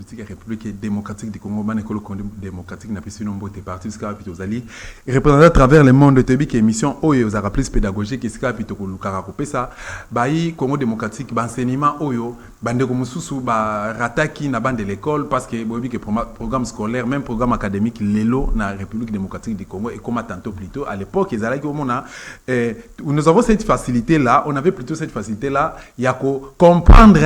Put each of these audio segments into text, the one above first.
politique la République démocratique du Congo, ban école démocratique n'a pas si nombre de partis, ce qui aux alliés représentés à travers le monde de Tebi qui émission Oyo aux rappels pédagogiques qui ska pito ko lukara ko pesa bayi Congo démocratique ba enseignement Oyo bande ko mususu ba rataki na bande de l'école parce que bobi que programme scolaire même programme académique lelo na République démocratique du Congo et comme tantôt plutôt à l'époque ils allaient comme on a nous avons cette facilité là, on avait plutôt cette facilité là, il y a qu'à comprendre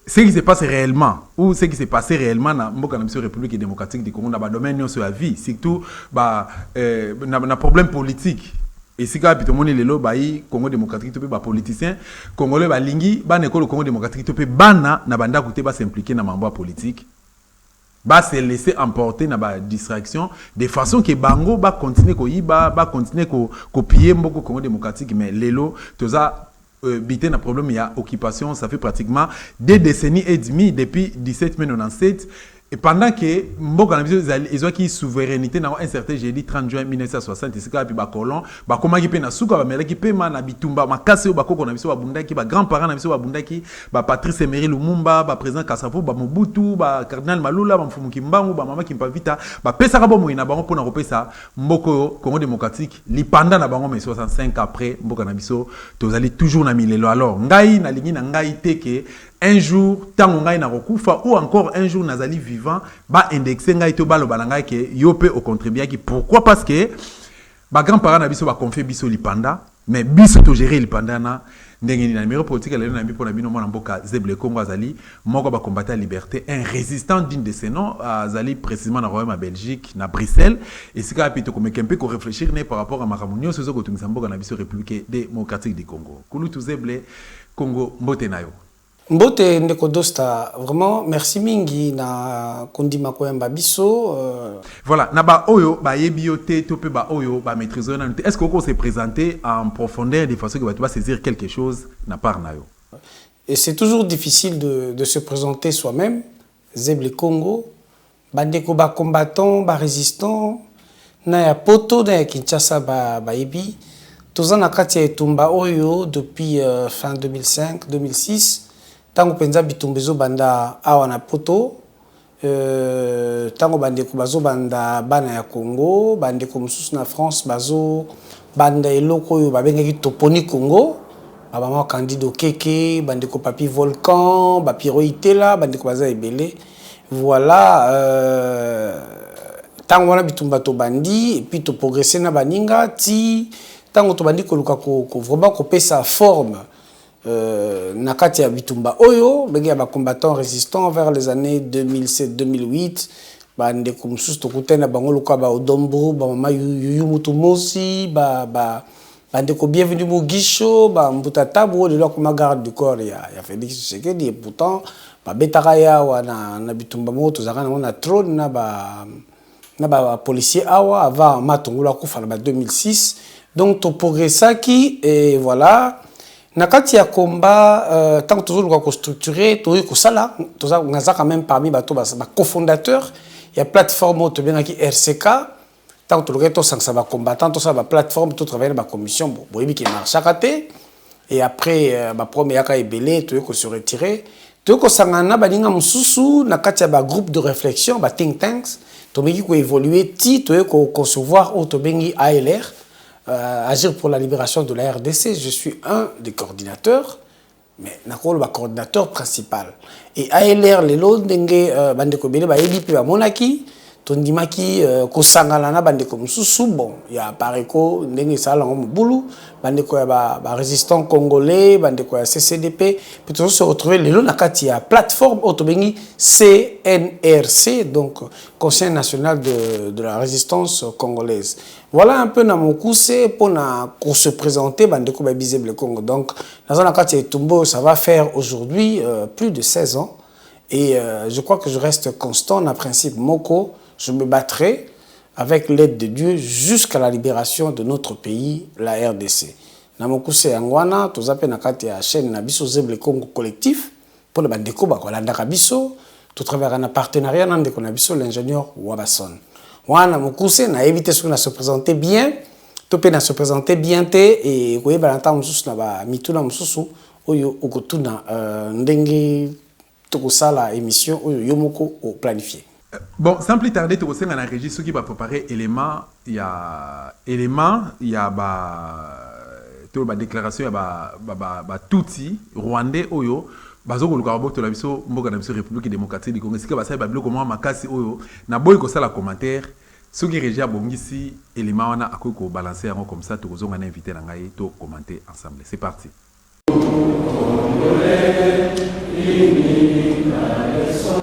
ce qui se passe réellement ou ce qui s'est passé réellement dans la République démocratique du Congo dans le domaine de la vie, surtout dans le problème politique. Et si quand on est le Congo démocratique, les politiciens congolais balingi, ban école Congo démocratique, bana na banda côté s'impliquer dans le politique. Se laisser emporter dans la distraction de façon que bango va continuer à continuer à copier beaucoup Congo démocratique mais lelo tout ça bité na problème il y a occupation ça fait pratiquement 2 décennies et demie depuis 1797 et pendant que mboka na biso ils ont qui souveraineté dans un certain jeudi 30 juin 1960 ici ka puis ba colon ba komaki pe na suka ba melaki pe na bitumba makasi ba koko na biso ba bundaki ba grand parents na biso ba bundaki ba Patrice Emery Lumumba ba président Kasavu ba Mobutu ba cardinal Malula ba Mfumu Kimbangu ba mama Kimpavita ba pesa ka bomo ina bango pona kopesa mboko Congo démocratique li pendant na bango mais 65 après mboka na biso tozali toujours na milelo alors ngai na lingi na ngai teke un jour tant ngai na rokufa ou encore un jour nazali vivant ba indexer ngai to balo balanga ke yope au contribuer qui pourquoi parce que ba grand parents na biso ba confier biso lipanda mais biso to gérer lipanda na ndenge ni na numéro politique la na bi pona bino mona mboka Zeble Congo azali moko ba combattre la liberté un résistant digne de ce nom azali précisément na royaume à Belgique na Bruxelles et c'est ka pito comme kempe ko réfléchir né par rapport à makamunyo sozo ko tungisa mboka na biso République démocratique du Congo kulu tu Zeble Congo mbote nayo. Mbote ndeko dosta vraiment merci mingi na kondima koyamba biso voilà na ba oyo ba yebiote to pe ba oyo ba maîtriser na est-ce qu'on se présenter en profondeur de façon que tu vas saisir quelque chose na part na yo et c'est toujours difficile de se présenter soi-même Zeble Congo bandeko ba combattant ba résistant na ya poto na ya Kinshasa ba yebi tozana kati ya etumba oyo depuis fin 2005 2006 tango penza bitumbezo banda awa na poto tango bandeko bazo banda bana ya Congo bandeko mususu na France bazo banda eloko oyo babengaki Toponi Congo baba Candido Keke bandeko Papi Volcan Bapiro Itela bandeko baza ebele voilà tango wana bitumba to bandi et puis to progresser na baninga ti tango to bandi ko luka ko vraiment ko pesa forme nakati ya bitumba oyo benge ya ba combattants résistants vers les années 2007 2008 bande ko mususu to kutena bango luka ba Odombo ba mama Yuyu Mutumosi bande ko bienvenue Mugisho ba Mbuta Tabu de leur comme garde du corps ya Félix Tshisekedi et pourtant ba betaraya wana na bitumba moto zaka na trône na ba policier awa avant matongula kufa na 2006 donc to progressa qui et voilà nakati ya combat tant que toujours ko structuré to ko sala to za ngaza quand même parmi bato ba cofondateur ya plateforme to bien qui RCK tant que to ça ba combattant to ça ba plateforme to travailler ba commission boyebi qui marche akaté et après ba premier ka ebelé to ko se retirer to ko sangana ba linga mususu nakati ya ba groupe de réflexion ba think tanks to meki ko évoluer ti to ko concevoir auto bengi ALR agir pour la libération de la RDC. Je suis un des coordinateurs, mais nakolo ba coordinateur principal. Et ALR lelo ndenge bandeko bele ba yebi pe ba monaki tondimaki kosangala na bandeko mususu bon ya pareko ndenge sala ngo mubulu bandeko ya ba résistants congolais bandeko ya CCDP plutôt se retrouver lelo na kati ya plateforme autobengi CNRC donc Conseil national de la résistance congolaise. Voilà un peu na mokuse pour se présenter bandeko ba Zeble Congo. Donc dans un kati ya Tumbo ça va faire aujourd'hui plus de 16 ans et je crois que je reste constant dans principe moko. Je me battrai avec l'aide de Dieu jusqu'à la libération de notre pays, la RDC. Namokuse Angwana, tous appels na kati ya chaîne na biso Zeble Congo collectif pour le bandeko ba kolanda biso, tout travers un partenariat na ndeko na biso l'ingénieur Wabason. Wana mokuse na éviter ce qu'on a se présenter bien, topé na se présenter bien té et koyeba na ta mususu na ba mituna mususu oyo okotuna ndenge tokosala émission oyo yo moko o planifier. Bon, sans plus tarder, tu as un registre qui va préparer élément, il y a ba déclaration, il y a touti rwandais oyo, bazo ko lukabo to la biso mboka na biso République démocratique du Congo. Sika ba sa ba biloko mo makasi oyo, na boy ko sala commentaire, ce qui régia bongisi élément wana akoy ko balancer yango comme ça, tu ko zonga na invité na ngai to commenter ensemble. C'est parti.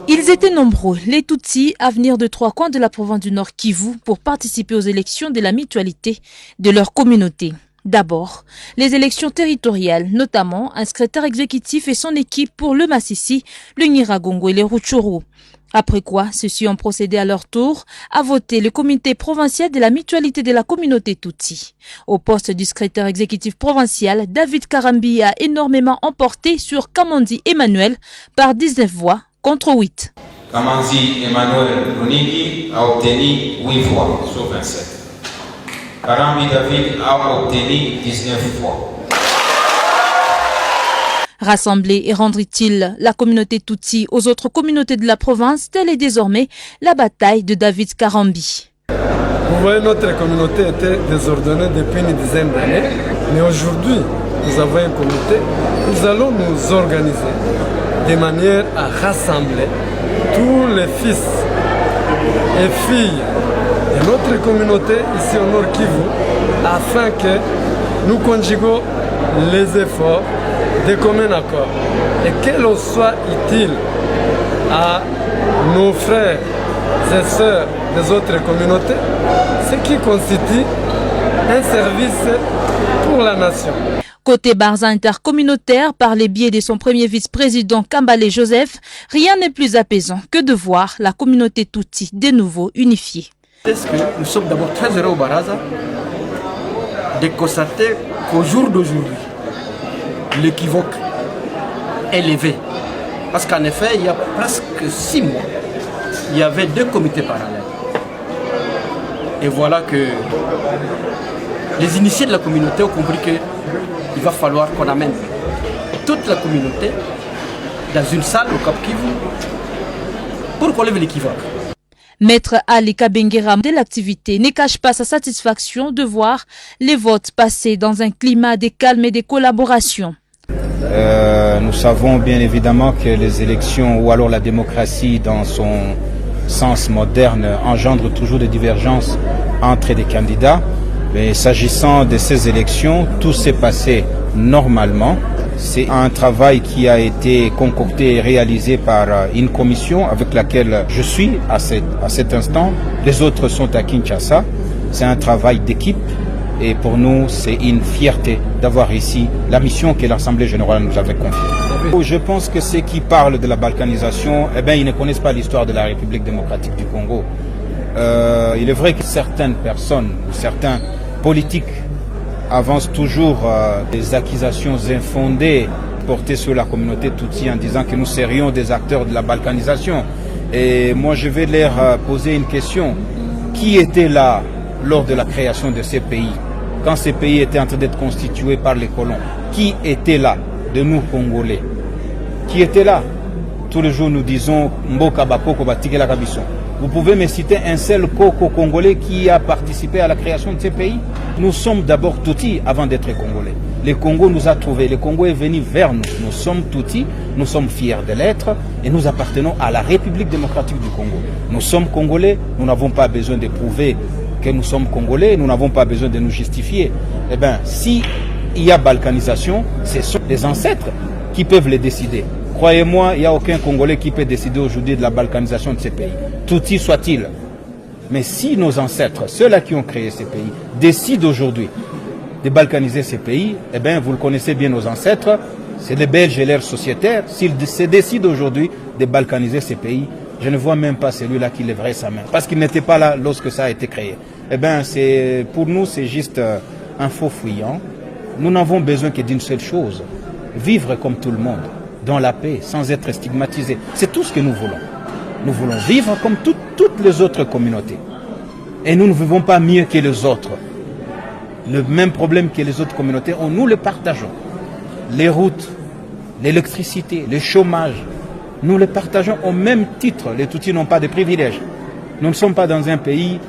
Ils étaient nombreux, les Tutsis, à venir de 3 coins de la province du Nord Kivu pour participer aux élections de la mutualité de leur communauté. D'abord, les élections territoriales, notamment un secrétaire exécutif et son équipe pour le Massissi, le Nyiragongo et les Rutshuru. Après quoi, ceux-ci ont procédé à leur tour à voter le comité provincial de la mutualité de la communauté Tutsi. Au poste du secrétaire exécutif provincial, David Karambi a énormément emporté sur Kamandi Emmanuel par 19 voix contre 8. Kamandi Emmanuel Runigi a obtenu 8 voix sur 27. Karambi David a obtenu 19 voix. Rassembler et rendre utile la communauté Tutsi aux autres communautés de la province, telle est désormais la bataille de David Karambi. Vous voyez, notre communauté était désordonnée depuis une dizaine d'années, mais aujourd'hui, nous avons un comité. Nous allons nous organiser de manière à rassembler tous les fils et filles de notre communauté ici au Nord Kivu, afin que nous conjuguons les efforts de commun accord et que l'on soit utile à nos frères et sœurs des autres communautés, ce qui constitue un service pour la nation. Côté Barza intercommunautaire, par les biais de son premier vice-président Kambale Joseph, rien n'est plus apaisant que de voir la communauté Tutsi de nouveau unifiée. Est-ce que nous sommes d'abord très heureux au Baraza de constater qu'au jour d'aujourd'hui, l'équivoque est levé. Parce qu'en effet, il y a presque 6 mois, il y avait 2 comités parallèles. Et voilà que les initiés de la communauté ont compris qu'il va falloir qu'on amène toute la communauté dans une salle au Cap Kivu pour qu'on lève l'équivoque. Maître Ali Kabengera de l'activité ne cache pas sa satisfaction de voir les votes passer dans un climat de calme et de collaboration. Nous savons bien évidemment que les élections ou alors la démocratie dans son sens moderne engendre toujours des divergences entre des candidats. Mais s'agissant de ces élections, tout s'est passé normalement. C'est un travail qui a été concocté et réalisé par une commission avec laquelle je suis à cet instant. Les autres sont à Kinshasa. C'est un travail d'équipe et pour nous, c'est une fierté d'avoir ici la mission que l'Assemblée générale nous avait confiée. Je pense que ceux qui parlent de la balkanisation, ils ne connaissent pas l'histoire de la République démocratique du Congo. Il est vrai que certaines personnes, certains politiques avancent toujours des accusations infondées portées sur la communauté Tutsi en disant que nous serions des acteurs de la balkanisation. Et moi, je vais leur poser une question. Qui était là lors de la création de ces pays, quand ces pays étaient en train d'être constitués par les colons? Qui était là de nous, Congolais? Qui était là? Tous les jours, nous disons Mboka Bakoko Batikela Kabison. Vous pouvez me citer un seul Koko congolais qui a participé à la création de ces pays? Nous sommes d'abord Tutsi avant d'être Congolais. Le Congo nous a trouvés, le Congo est venu vers nous. Nous sommes Tutsi, nous sommes fiers de l'être et nous appartenons à la République démocratique du Congo. Nous sommes Congolais, nous n'avons pas besoin de prouver que nous sommes Congolais, nous n'avons pas besoin de nous justifier. Eh bien, si il y a balkanisation, ce sont les ancêtres qui peuvent le décider. Croyez-moi, il n'y a aucun Congolais qui peut décider aujourd'hui de la balkanisation de ces pays. Tutsi soit-il. Mais si nos ancêtres, ceux-là qui ont créé ces pays, décident aujourd'hui de balkaniser ces pays, eh bien, vous le connaissez bien, nos ancêtres, c'est les Belges et leurs sociétaires. S'ils se décident aujourd'hui de balkaniser ces pays, je ne vois même pas celui-là qui lèverait sa main. Parce qu'il n'était pas là lorsque ça a été créé. Eh bien, pour nous, c'est juste un faux fuyant. Nous n'avons besoin que d'une seule chose, vivre comme tout le monde, dans la paix, sans être stigmatisés. C'est tout ce que nous voulons. Nous voulons vivre comme toutes les autres communautés. Et nous ne vivons pas mieux que les autres. Le même problème que les autres communautés ont, nous le partageons. Les routes, l'électricité, le chômage, nous les partageons au même titre. Les Tutsis n'ont pas de privilèges. Nous ne sommes pas dans un pays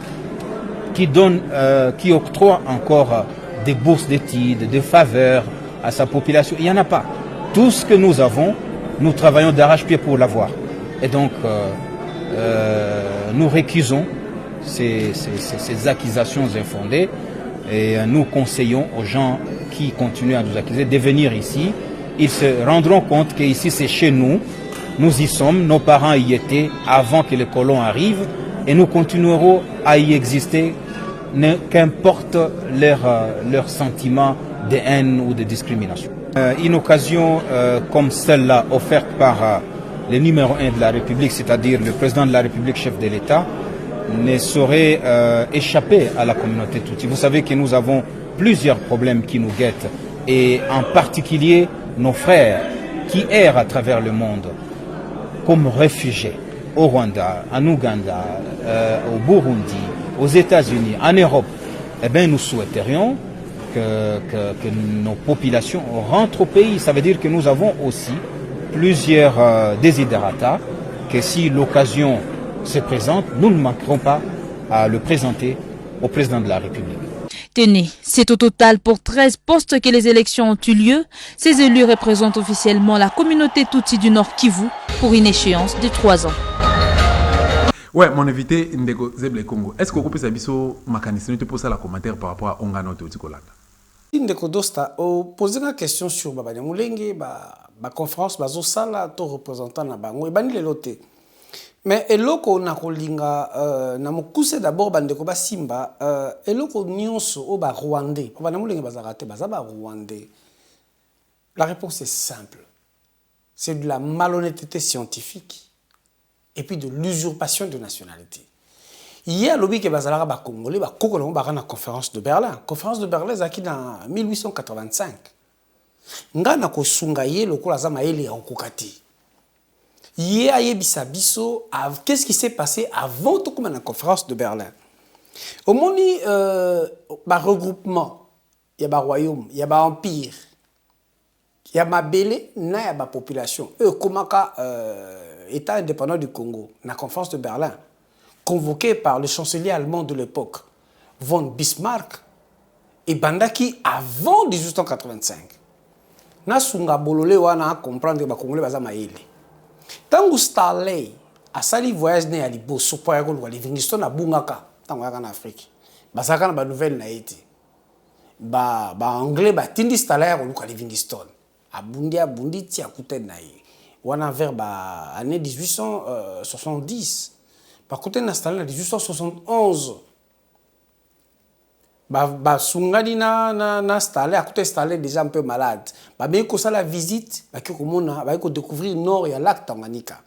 qui octroie encore des bourses d'études, des faveurs à sa population. Il n'y en a pas. Tout ce que nous avons, nous travaillons d'arrache-pied pour l'avoir. Et donc, nous récusons ces accusations infondées et nous conseillons aux gens qui continuent à nous accuser de venir ici. Ils se rendront compte qu'ici c'est chez nous, nous y sommes, nos parents y étaient avant que les colons arrivent et nous continuerons à y exister, qu'importe leur sentiment de haine ou de discrimination. Une occasion comme celle-là offerte par le numéro 1 de la République, c'est-à-dire le président de la République, chef de l'État, ne saurait échapper à la communauté Tutsi. Vous savez que nous avons plusieurs problèmes qui nous guettent, et en particulier nos frères qui errent à travers le monde comme réfugiés au Rwanda, en Ouganda, au Burundi, aux États-Unis, en Europe. Eh bien, nous souhaiterions que nos populations rentrent au pays. Ça veut dire que nous avons aussi plusieurs desiderata, que si l'occasion se présente, nous ne manquerons pas à le présenter au président de la République. Tenez, c'est au total pour 13 postes que les élections ont eu lieu. Ces élus représentent officiellement la communauté Tutsi du Nord Kivu pour une échéance de 3 ans. Ouais, mon invité, Ndeko Zeble Congo. Est-ce que vous pouvez savoir ma candidature pour ça, la commentaire par rapport à Ongano Teotikolanda? Ndeko Dosta, poser une question sur Babane Moulenge, la conférence, bazo sala, to représentant na bango, et bani le loté. Mais eloko na kolinga na mokuse d'abord bandeko ba simba eloko nyonso o ba rwandais ba na mulenge bazarate bazaba rwandais. La réponse est simple. C'est de la malhonnêteté scientifique et puis de l'usurpation de nationalité. Hier lobi ke bazalaka ba congolais ba kokolo ba na conférence de Berlin. Conférence de Berlin zaki dans 1885. Ngana ko sunga ye lokola za maele ya okokati. Qu'est-ce qui s'est passé avant la conférence de Berlin? Au moment regroupement, il y a un royaume, il y a un empire, il y a ma belé, il y a ma population. Comment État indépendant du Congo, la conférence de Berlin, convoqué par le chancelier allemand de l'époque, von Bismarck, et Bandaki avant 1885. Nasunga bolole wana comprendre que les Congolais baza maele. Tango Starley a sali voyage ne ali bo sopo ya ko Livingstone abungaka tango ya en Afrique. Basaka na ba nouvelle na été. Ba anglais ba tindi Starley ko Livingstone. Abundi ti akute na ye. Wana vers ba année 1870. Par côté na Starley en 1871. Sungani na Starley, à côté Starley déjà un peu malade. Mais quand ça la visite, ko découvrir nord et lac Tanganyika.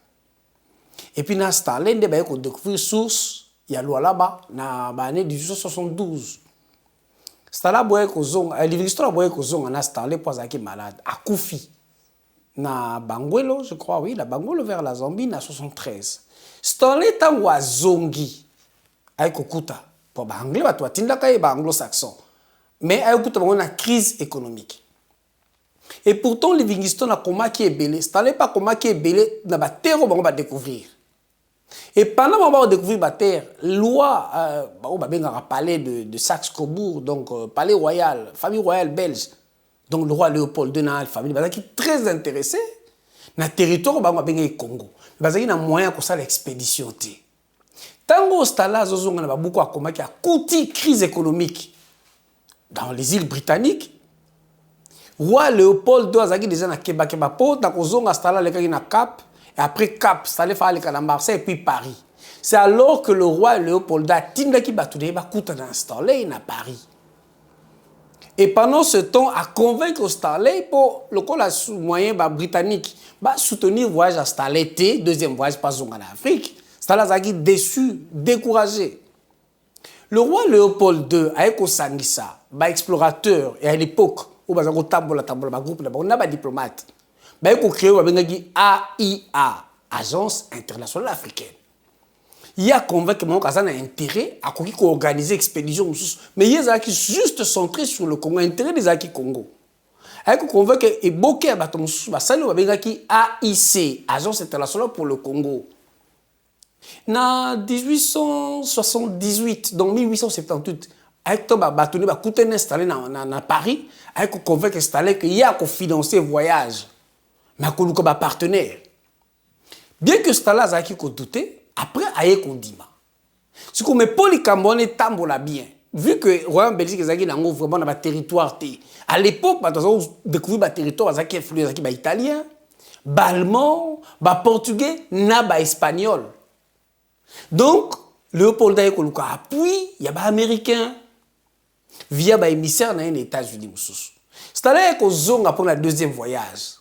Et puis na Starley, ko découvrir source ya Lualaba na année 1872. Starley boye ko zonga, Livingstone boye ko zonga na Starley pour zaki malade, a Koufi. Na Bangwelo, je crois oui, la Bangwelo vers la Zambie na 73. Starley tangwa zongi ay kokuta. Pour les Anglais, les anglo-saxons. Mais il y a une crise économique. Et pourtant, Livingstone a comment qui est belé. Ce n'est pas comment qui est belé, dans la terre, on va découvrir. Et pendant qu'on va découvrir la terre, loi, on va parler de Saxe-Cobourg, donc palais royal, famille royale belge. Donc le roi Léopold II, la famille, qui est très intéressé. Dans le territoire, on va parler du Congo. Il y a un moyen pour ça l'expédition. Tango Stala Zozonga na beaucoup a combattu a coûté crise économique dans les îles britanniques. Roi Léopold II azaki déjà na Québec po na kozonga Stala le na Cap et après Cap Stala fa aller à Marseille et puis Paris. C'est alors que le roi Léopold a tindaki batude ba kuta na Stala na Paris. Et pendant ce temps a convaincre Stala pour le moyen britannique ba soutenir voyage à Stala deuxième voyage pas zonga en Afrique. Stalazaki déçu, découragé. Le roi Léopold II a été sangisa, explorateur, et à l'époque, où il y a un groupe, il y a un diplomate. Il a créé AIA, Agence internationale africaine. Il a convaincu qu'il a intérêt à organiser une expédition. Mais il a juste centré sur le Congo, intérêt des acquis Congo. Avec convaincu et beaucoup à bateau moussou salo babengaki AIC, Agence internationale pour le Congo. Na 1878 donc 1878 avec to batoni ba coûter installé na Paris avec convaincu installé que y a ko financer voyage. Mais ko luka ba partenaire. Bien que Stala zaki ko douter, après aye ko dima. Si ko me poli kambone tambola bien. Vu que Royaume Belgique ezaki nango vraiment na ba territoire té. À l'époque, bah on découvert ba territoire zaki influence zaki ba italien, ba allemand, ba portugais, na ba espagnol. Donc Léopold aye ko luka appui, ya ba américain via ba émissaire na les États-Unis mususu. Stala ko zonga pour le deuxième voyage.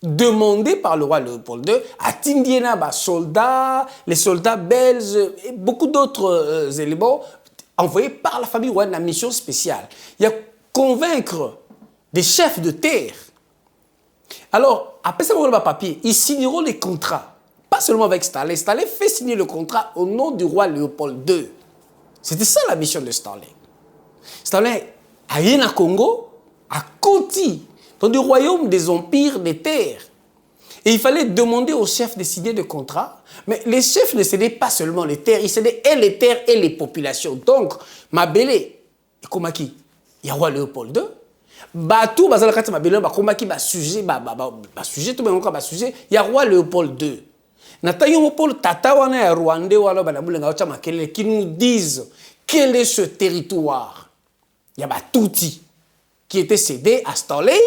Demandé par le roi Léopold II à Tindiena, soldats, les soldats belges et beaucoup d'autres éléments envoyés par la famille royale dans la mission spéciale. Il y a convaincre des chefs de terre. Alors, après ça, on va papier, ils signeront les contrats. Pas seulement avec Stanley. Stanley fait signer le contrat au nom du roi Léopold II. C'était ça la mission de Stanley. Stanley a rien à Congo, à Conti, dans le royaume des empires des terres. Et il fallait demander aux chefs de signer des contrats. Mais les chefs ne cédaient pas seulement les terres, ils cédaient et les terres et les populations. Donc, Mabele, comment qui? Il y a roi Léopold II. Batou, bazalakati Mabele, comment qui va sujet, sujet, tout le monde va sujet. Il y a roi Léopold II. Natayo Mopol Tatawana et Rwandais, qui nous disent quel est ce territoire. Il y a Batouti qui était cédé à Stanley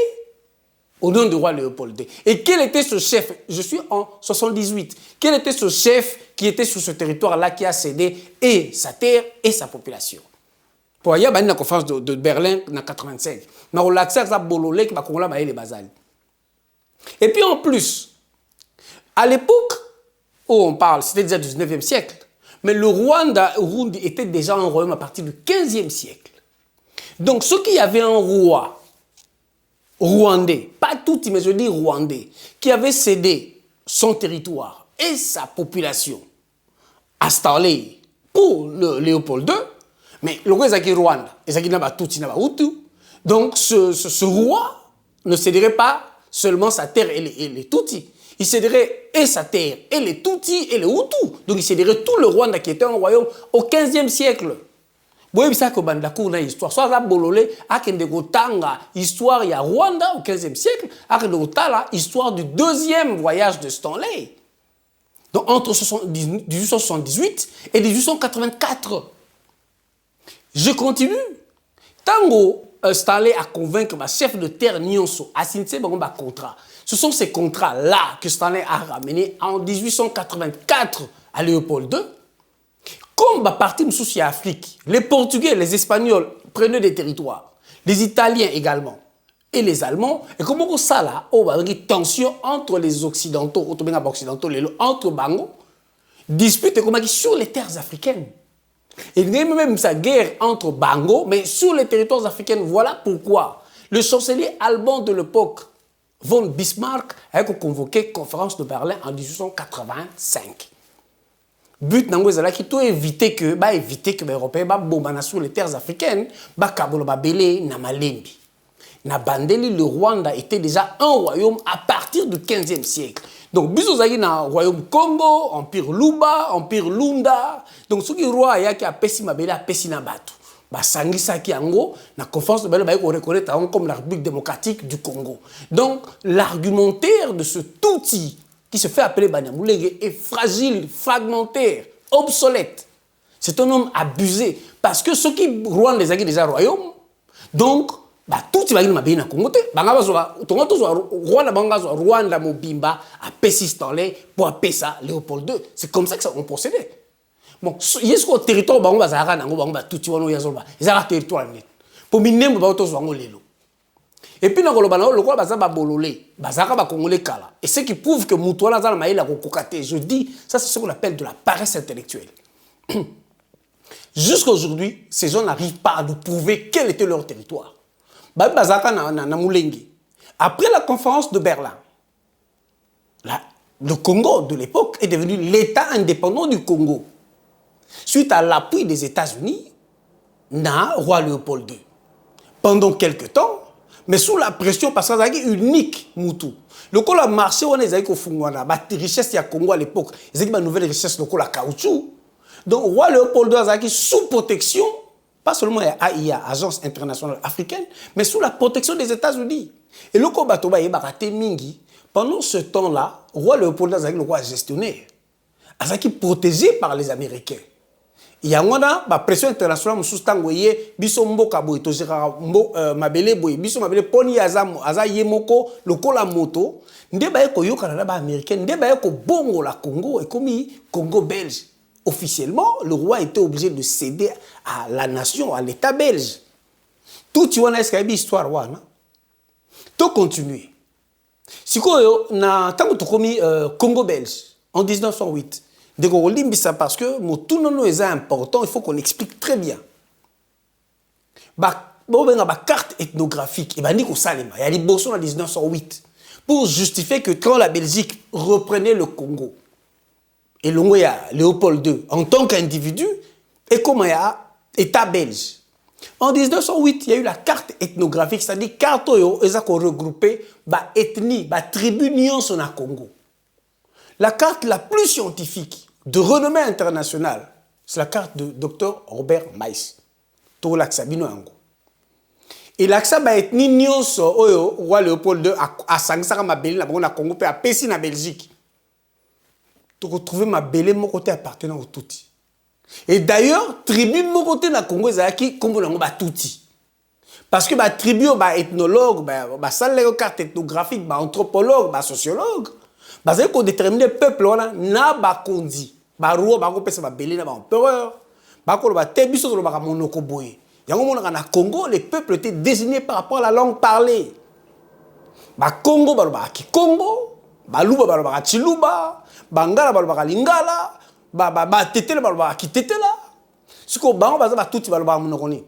au nom du roi Léopold II. Et quel était ce chef? Je suis en 78. Quel était ce chef qui était sur ce territoire-là qui a cédé et sa terre et sa population? Pour y avoir une conférence de Berlin en 85. Mais on l'a accès à Bololé qui va contrôler les basales. Et puis en plus, à l'époque où on parle, c'était déjà du 19e siècle, mais le Rwanda était déjà un royaume à partir du 15e siècle. Donc, ceux qui avaient un roi rwandais, pas tout, mais je dis rwandais, qui avait cédé son territoire et sa population à Stanley pour le Léopold II, mais le roi Zaki Rwanda, et Zaki Naba Tutsi Naba Hutu, donc ce roi ne céderait pas seulement sa terre et les Tutsis, il céderait et sa terre et les Tutsis et les Hutus, donc il céderait tout le Rwanda qui était un royaume au 15e siècle. Vous voyez ça que la cour dans l'histoire. Soit la Bololé, à l'histoire il y a Rwanda au 15e siècle, à l'histoire du deuxième voyage de Stanley. Donc entre 1878 et 1884. Je continue. Tango Stanley a convaincu ma chef de terre Nyonso à signer un contrat. Ce sont ces contrats-là que Stanley a ramenés en 1884 à Léopold II. Comme la partie de Afrique, les Portugais, les Espagnols prenaient des territoires, les Italiens également, et les Allemands, et comme on ça là, on va avoir une tension entre les Occidentaux, entre Bango, dispute sur les terres africaines. Et il y a même sa guerre entre Bango, mais sur les territoires africains. Voilà pourquoi le chancelier allemand de l'époque, von Bismarck, a convoqué la conférence de Berlin en 1885. But nango ezala ki to éviter que les Européens bombana sur les terres africaines, kabolo babele na malembi. Na bandeli le Rwanda était déjà un royaume à partir du 15e siècle. Donc biso zaki na royaume Congo, empire Luba, empire Lunda. Donc ce qui roi ya ki apesi mabele apesi na batu. Sangisa ki yango na conférence de Berlin ba ko reconnaître comme la République démocratique du Congo. Donc l'argumentaire de ce Tutsi qui se fait appeler Banyamulenge est fragile, fragmentaire, obsolète. C'est un homme abusé. Parce que ceux qui Rwanda les acquis déjà royaume, donc, tout ce qui va bien à Congo, Rwanda Mobimba a pessi Stanley pour appeler ça Léopold II. C'est comme ça que ça on procédait. Bon, il y a ce territoire, il y a tout ce territoire. Pour minem, il y a tout ce et puis, le roi Bazaba Bololé, Bazaka ba Congolais Kala. Et ce qui prouve que Moutouala Zala Maïla Kokokate, je dis, ça c'est ce qu'on appelle de la paresse intellectuelle. Jusqu'à aujourd'hui, ces gens n'arrivent pas à nous prouver quel était leur territoire. Bazaka na Moulengi. Après la conférence de Berlin, le Congo de l'époque est devenu l'État indépendant du Congo. Suite à l'appui des États-Unis, na roi Léopold II. Pendant quelques temps, Mais sous la pression, parce que c'est unique, Moutou. Le coup, le marché, on est avec la richesse du Congo à l'époque. C'est une nouvelle richesse, le coup, la caoutchouc. Donc, roi Léopold II, sous protection, pas seulement AIA, Agence internationale africaine, mais sous la protection des États-Unis. Et le coup, Batoba, il a mingi. Pendant ce temps-là, roi Léopold II, le roi gestionnaire, il est protégé par les Américains. Il y a une pression internationale sous tangoye biso mboka boy to jira mabele boy biso mabele poni aza yemoko lokola moto nde ba ko yoka na ba américain nde ba ko bongo la Congo et comme Congo belge officiellement le roi était obligé de céder à la nation à l'état belge tout tu vois est-ce qu'il y a histoire wana to continuer sikoyo na tango to komi Congo belge en 1908 ça parce que mon tout non est important, il faut qu'on explique très bien. Bah carte ethnographique et bah ni salema, il y a des bossons en 1908 pour justifier que quand la Belgique reprenait le Congo et l'on y a Léopold II en tant qu'individu et comme il y a État belge. En 1908, il y a eu la carte ethnographique, c'est-à-dire carte où ils ont regroupé bah ethnie, bah tribu nion sur le Congo. La carte la plus scientifique de renommée internationale, c'est la carte de Dr Robert Maïs. Tout l'axabino ango. Et l'axa ba ethnie nyonso oyo roi Léopold II a sangsaka mabele na bango na Congo pe a pesi na Belgique. Tu retrouver mabele mon côté appartenant au Tutsi. Et d'ailleurs, tribu mon côté na Congo ezaki kombo nango ba Tutsi. Parce que ba tribu ba ethnologue, ba sale carte ethnographique, ba anthropologue, ba sociologue. Parce qu'on détermine le peuple na ba kondi ba roi ba ko pesa ba belé na ba empereur ba ko ba tebiso to ba monoko boye yango mona na Congo les peuples étaient désignés par rapport à la langue parlée ba Congo ba Kikongo ba Luba ba Chiluba ba Ngala ba Lingala ba Tetela ba Kitetela siko ba ba tuti ba monoko ni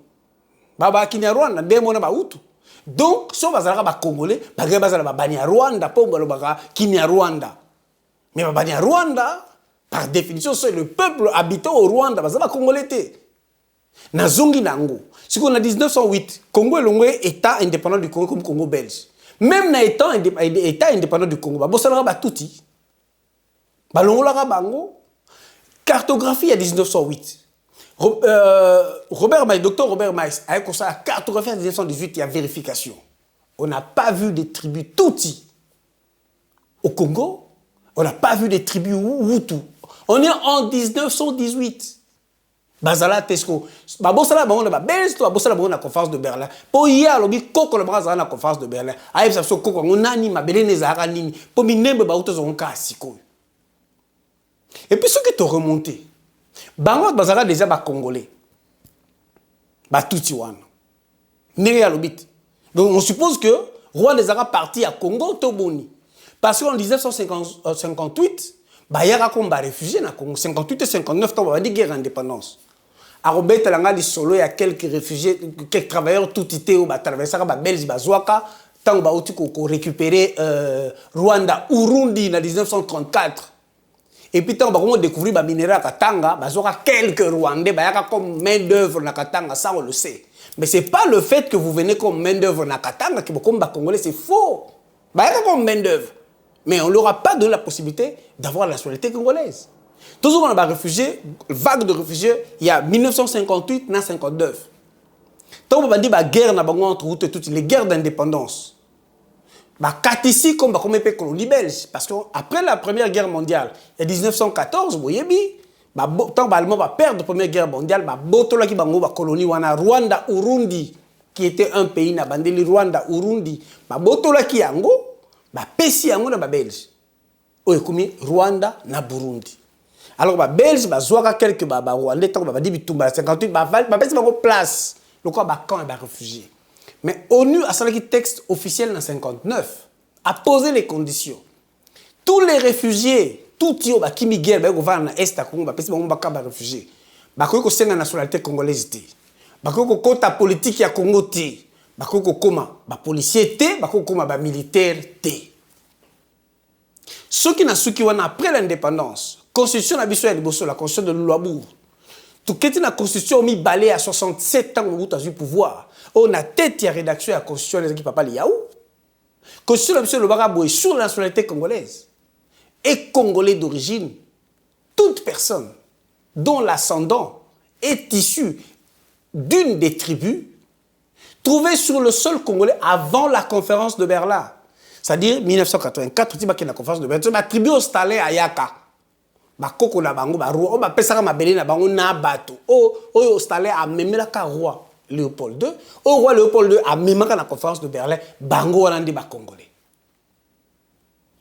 ba Kinyarwanda ndemo na ba Hutu. Donc, si on va à Congolais, on va à Bania Rwanda, pas on va à Kinyarwanda. Mais Bania Rwanda, par définition, c'est le peuple habitant au Rwanda, parce que Congolais était. Nazongi Nango. Si on a 1908, Congo est l'ongwe État indépendant du Congo comme Congo belge. Même na État indépendant du Congo, bah ça va touti. Bah l'ongwe bango. Cartographie à 1908. Docteur Robert Maïs, avec ça, la cartographie en 1918, il y a vérification. On n'a pas vu des tribus Tutsi au Congo. On n'a pas vu des tribus Hutu. On est en 1918. Bazala Tesco. Babosala Bango na Belge, toi, Babosala Bango na conférence de Berlin. Pour y aller, lobi Koko le Brazza na conférence de Berlin. Aïe, ça se Koko, on a ni ma Belene Zahara Nini. Pour minembe Baoutos on Kassiko. Et puis ceux qui t'ont remonté. Bango bazara déjà ba congolais. Ba tuti wana. Nere alobit. Donc on suppose que roi des Arabes parti à Congo Toboni. Parce qu'en 1958, ba yaka komba réfugié na Congo 58 et 59 temps ba di guerre indépendance. A Robert Talanga di solo ya quelques réfugiés, quelques travailleurs tout ité ou ba traverser ba Belge ba Zwaka tant ba outi ko récupérer Rwanda Urundi en 1934. Et puis, quand on découvre les minéraux à Katanga, il y a quelques Rwandais, il y a comme main-d'œuvre à Katanga, ça on le sait. Mais ce n'est pas le fait que vous venez comme main-d'œuvre à Katanga qui est comme Congolais, c'est faux. Il y a comme main-d'œuvre. Mais on ne leur a pas donné la possibilité d'avoir la nationalité congolaise. Toujours on a réfugiés, vague de réfugiés, il y a 1958, 1959. Tant on a dit la guerre entre toutes les guerres d'indépendance. Ici comme les colonies belges. Parce qu'après la Première Guerre mondiale, en 1914, vous voyez bien, tant que l'Allemand va perdre la Première Guerre mondiale, il y a une colonie Rwanda, Urundi, qui était un pays, Rwanda, Urundi, il y a un pays belge. Rwanda, Burundi. Alors, les Belges, ils ont quelques Rwandais, ils ont 58, ils ont place. Le camp est réfugié. Mais ONU a sorti un texte officiel en 1959, a posé les conditions. Tous les réfugiés, tout le monde qui migrent dans l'Est à Congo, ils sont réfugiés. Ils ont la nationalité congolaise. Ils ont la politique à Congo. Ils ont les policiers, ils ont les militaires. Ceux qui n'ont pas après l'indépendance, la constitution de Luabour, Tout qui est la constitution mi balé à 67 ans Mobutu a eu pouvoir. On a tête à rédaction à la constitution les qui papa liaou. Constitution monsieur le Baraboué sur la nationalité congolaise et congolais d'origine. Toute personne dont l'ascendant est issu d'une des tribus trouvées sur le sol congolais avant la conférence de Berlin. C'est-à-dire 1984, tu la conférence de Berlin, la tribu installée à Yaka. Bakoko na bango ba roi, ba pesaka mabele na bango na bato. O installé à memela ka roi Léopold II. O roi Léopold II a memaka na conférence de Berlin, bango wana ndi ba congolais.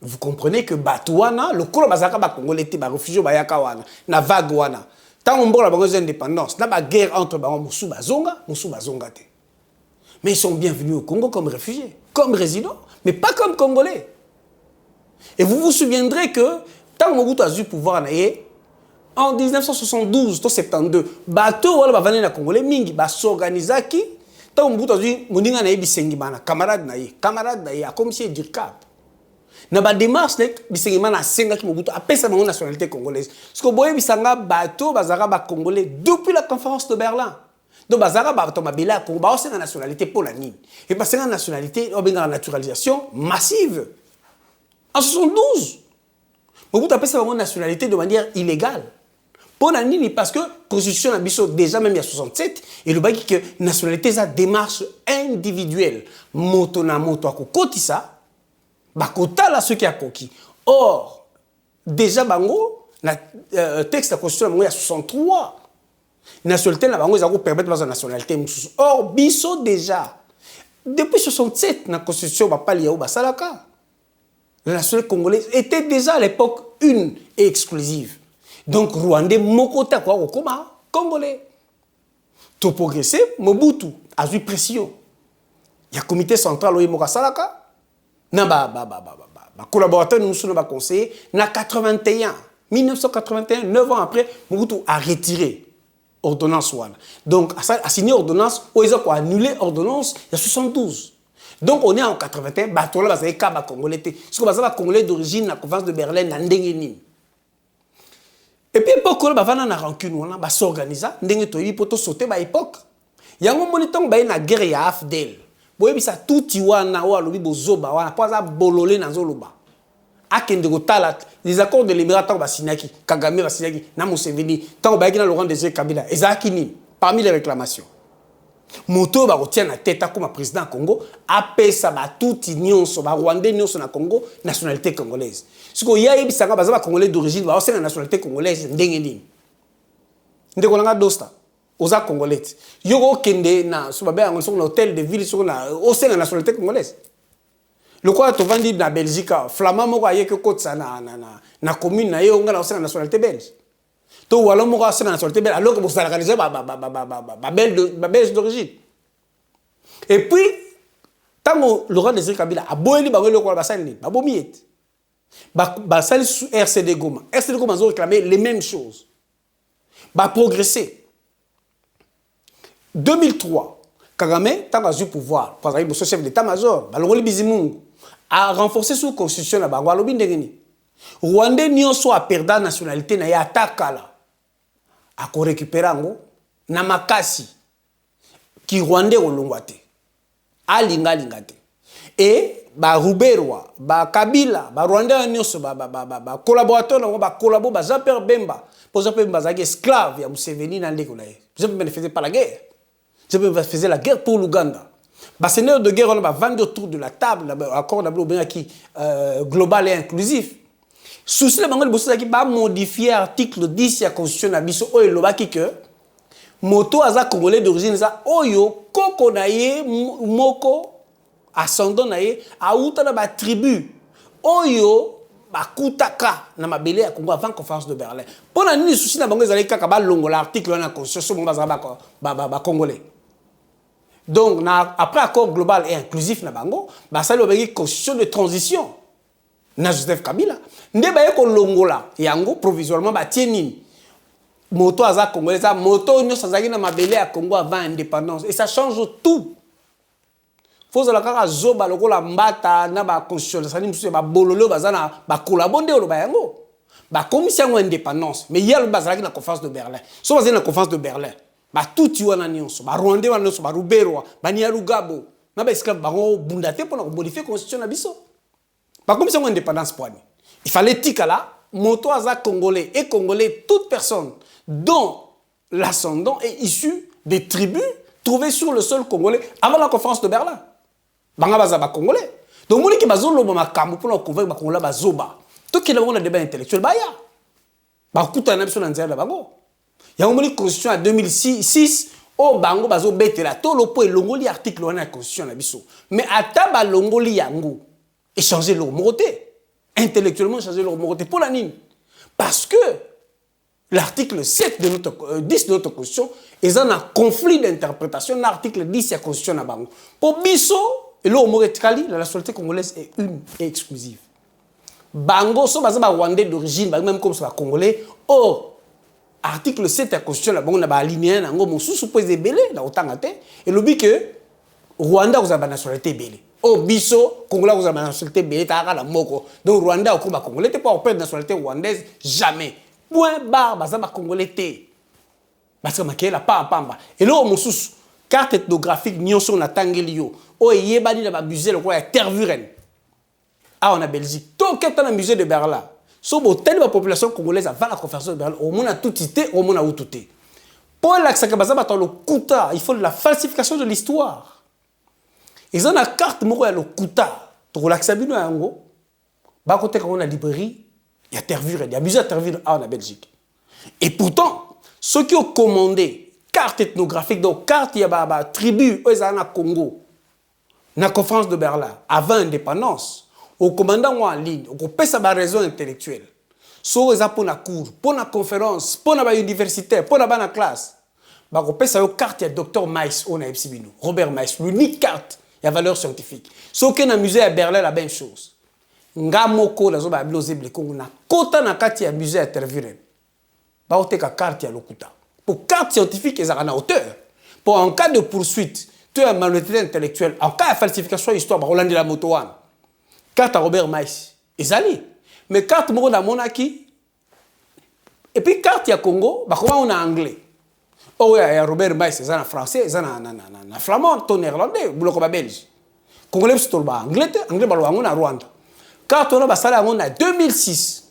Vous comprenez que Batouana, le kolo bazaka ba congolais ti ba réfugié ba yaka wana, na vague wana. Tant on mbola bango indépendance, na ba guerre entre bango musu bazonga te. Mais ils sont bienvenus au Congo comme réfugiés, comme résidents, mais pas comme congolais. Et vous vous souviendrez que tant Mobutu a eu pouvoir en 1972 to 72, bateau wala ba vani na congolais mingi ba s'organisaki, tant Mobutu a eu moninga na bisengi bana, camarade na ye a comme si dire cap. Na ba démarche nek bisengi mana senga ki Mobutu a pesa bango nationalité congolaise. Parce que boye bisanga bateau bazara ba congolais depuis la conférence de Berlin. Donc bazara ba to mabela ko ba osenga nationalité pour la nini. Et parce que la nationalité o benga la naturalisation massive. En 72 Mobutu a pris sa nationalité de manière illégale. Pour la nini, parce que la constitution a déjà même il y a 67, et le baki que la nationalité est une démarche individuelle. Moto na moto a kokoti ça, bakota la ce qui a coquis. Or, déjà bango, le texte de la constitution il y a 63. La nationalité na bango, ils ont permis de la nationalité. Or, biso déjà, depuis 67, la constitution va pas lier au basalaka. La nationalité congolaise était déjà à l'époque une et exclusive. Donc, Rwandais, Mokota, quoi, Congolais. Tout progresser, Mobutu a eu pression. Il y a un comité central au Mokasalaka. Collaborateur, nous sommes conseillers. En 1981, 9 ans après, Mobutu a retiré l'ordonnance. Donc, a signé l'ordonnance, ils ont annulé l'ordonnance il y a 72. Donc on est en 81, bateau là bazali ka ba congolais té. Parce que bazali ba congolais d'origine na conférence de Berlin na ndenge nini. Et puis époque là bavana na rancune wana ba s'organiser ndenge to yi poto sauter ba époque. Yango moniton ba na guerre ya AFDL. Boye bisa tuti wana wa lobi bozoba wana poza bololé na zoloba. Akende ko tala les accords de l'Émirat tant ba sinaki, Kagame ba sinaki na Museveni, tant ba na Laurent Désiré Kabila, ezaki ni parmi les réclamations. Moto ba retient la tête comme président Congo après ça ba tout nyonso ba rwandais nyonso na Congo nationalité congolaise. Ce que ya ebisanga ba congolais d'origine ba aussi na nationalité congolaise ndenge nini. Ndeko nga dosta oza congolais. Yoko kende na so ba ba sur l'hôtel de ville sur na aussi na nationalité congolaise. Le quoi to vandi na Belgique flamand moko ayeke kotsa na commune na yo nga na aussi na nationalité belge. Donc, voilà, moi, c'est la nationalité belge, alors que vous allez organiser belge d'origine. Et puis, tant que Laurent Désiré Kabila a beau aller, le roi Bassali, Bassali sous RCD Goma. RCD Goma ont réclamé les mêmes choses. Progresser. 2003, Kagame, tant que pouvoir, par exemple, le chef d'état-major, Baloroli Bizimungu, a renforcé sous la constitution la Bangwalobi Ndengeni. Rwandais n'y soit perdant la nationalité, n'a ya attaque à récupérer na makasi qui Rwandais olongwate alinga lingate et ba Ruberwa ba Kabila ba Rwandais nyonso ba collaborateur ba collabo ba Jean-Pierre Bemba pour Jean-Pierre Bemba zaki esclave ya Museveni na ndeko na ye. Jean-Pierre ne faisait pas la guerre. Jean-Pierre faisait la guerre pour l'Ouganda. Ba seigneur de guerre on va vendre autour de la table accord d'abord bien qui global et inclusif. Souci le bango liboso qui va modifier l'article 10 de la constitution na biso oyo lobaki que moto aza congolais d'origine za oyo koko na ye moko ascendant na ye auta na ba tribu oyo bakutaka na mabele ya Congo avant conférence de Berlin. Pona nini souci na bango ezali kaka ba longola l'article na constitution mo baza ba congolais. Donc après accord global et inclusif na bango ba sali obengi constitution de transition. Na Joseph Kabila nde baye ko longola yango provisoirement ba tienini moto aza congolais moto nyo sazaki na mabele ya Congo avant indépendance et ça change tout. Faut la kaka zoba lokola mbata na ba constitution sani musu ba bololo bazana ba kolabonde olo ba yango Bah commission indépendance mais il y a le bazar qui la conférence de Berlin. So bazar la conférence de Berlin. Bah tout tu wana nyonso, bah Rwandais wana nyonso, bah Rubero, bah Niarugabo. Na ba esclave bango bundate pour modifier constitution na biso. Bah commission indépendance poani. Il fallait tikala moto aza congolais et congolais toute personne dont l'ascendant est issu des tribus trouvées sur le sol congolais avant la conférence de Berlin. Banga baza ba congolais. Donc moni ki bazolo ba makambo pour na convaincre ba congolais ba zoba. Tout qui est dans le débat intellectuel, bah, il y a une constitution en 2006, au Bango, bazo bête la tolo pour l'ongoli article de la constitution. Mais à taba l'ongoli yango, et changer leur moralité. Intellectuellement, changer leur moralité. Pour la nine. Parce que l'article 7 de notre, 10 de notre constitution, ils ont un conflit d'interprétation. L'article 10 de la constitution. Pour Bisso, et l'homoréticali, la nationalité congolaise est une et exclusive. Bango, so baza ba Rwandais d'origine, même comme ça congolais. Or, article 7 de la constitution, la bango na ba alinéa nango mosusu pose belé na otanga te et le but que Rwanda vous a ba nationalité belé. Oh biso Congolais vous a ba nationalité belé ta la moko. Donc Rwanda okomba congolais te pas perdre nationalité rwandaise jamais. Point barre baza ba congolais te. Parce que makela pa pamba. Et là mosusu carte ethnographique nyonso na tangeli yo. Oh yebani na ba musée le quoi tervuren. Ah, on a Belgique. Tant qu'il y a un musée de Berlin, si la population congolaise avant la conférence de Berlin, au moins a tout été, au moins a tout été. Pour le Kouta, il faut de la falsification de l'histoire. Ils ont la carte, il y a le Kouta. Pour l'accès à Ango, côté quand on a la librairie, il y a Tervuren, il y a musée à Tervuren en Belgique. Et pourtant, ceux qui ont commandé carte ethnographique, donc carte, il y a une tribu, ils ont Congo, la conférence de Berlin, avant l'indépendance. Au commandant en ligne, on peut sa raison intellectuelle. So eza pour la cour, pour la conférence, pour la université, pour la classe. Bah on peut sa carte ya docteur Mais on a ebsibino, Robert Mais, l'unique carte ya valeur scientifique. So que na musée à Berlin la même chose. Ngamoko la zo ba biloze blekongo na kota na carte ya musée à Tervuren. Ba oteka carte ya lokuta. Pour carte scientifique ezaka na hauteur. Pour en cas de poursuite, tu as malhonnêteté intellectuelle, en cas de falsification histoire ba Rolande la moto wana. Carte à Robert Mais, ezali. Mais carte moko na monaki. Et puis carte ya Congo, bah comment on a anglais. Oh ouais, Robert Mais, c'est en français, c'est en flamand, ton néerlandais, boulot comme belge. Congolais c'est tout ba anglais, anglais ba lo na Rwanda. Carte on a sala on a 2006.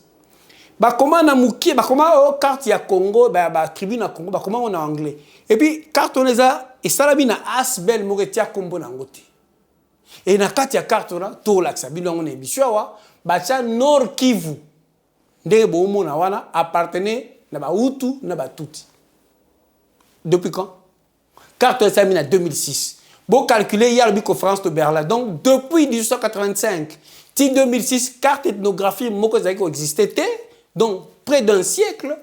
Bah comment na muki, bah comment carte ya Congo, bah tribune à Congo, bah comment on a anglais. Et puis carte on eza et salabina asbel moretia kombo na ngote. Et na kati ya carte na to la sabino ngone bishwa bacha Nord Kivu ndenge bomo na wana appartenait na ba Hutu na ba Tutsi. Depuis quand? Carte ça mis en 2006. Bon calculer hier la conférence de Berlin. Donc depuis 1885 ti 2006 carte ethnographie moko zaki existait donc près d'un siècle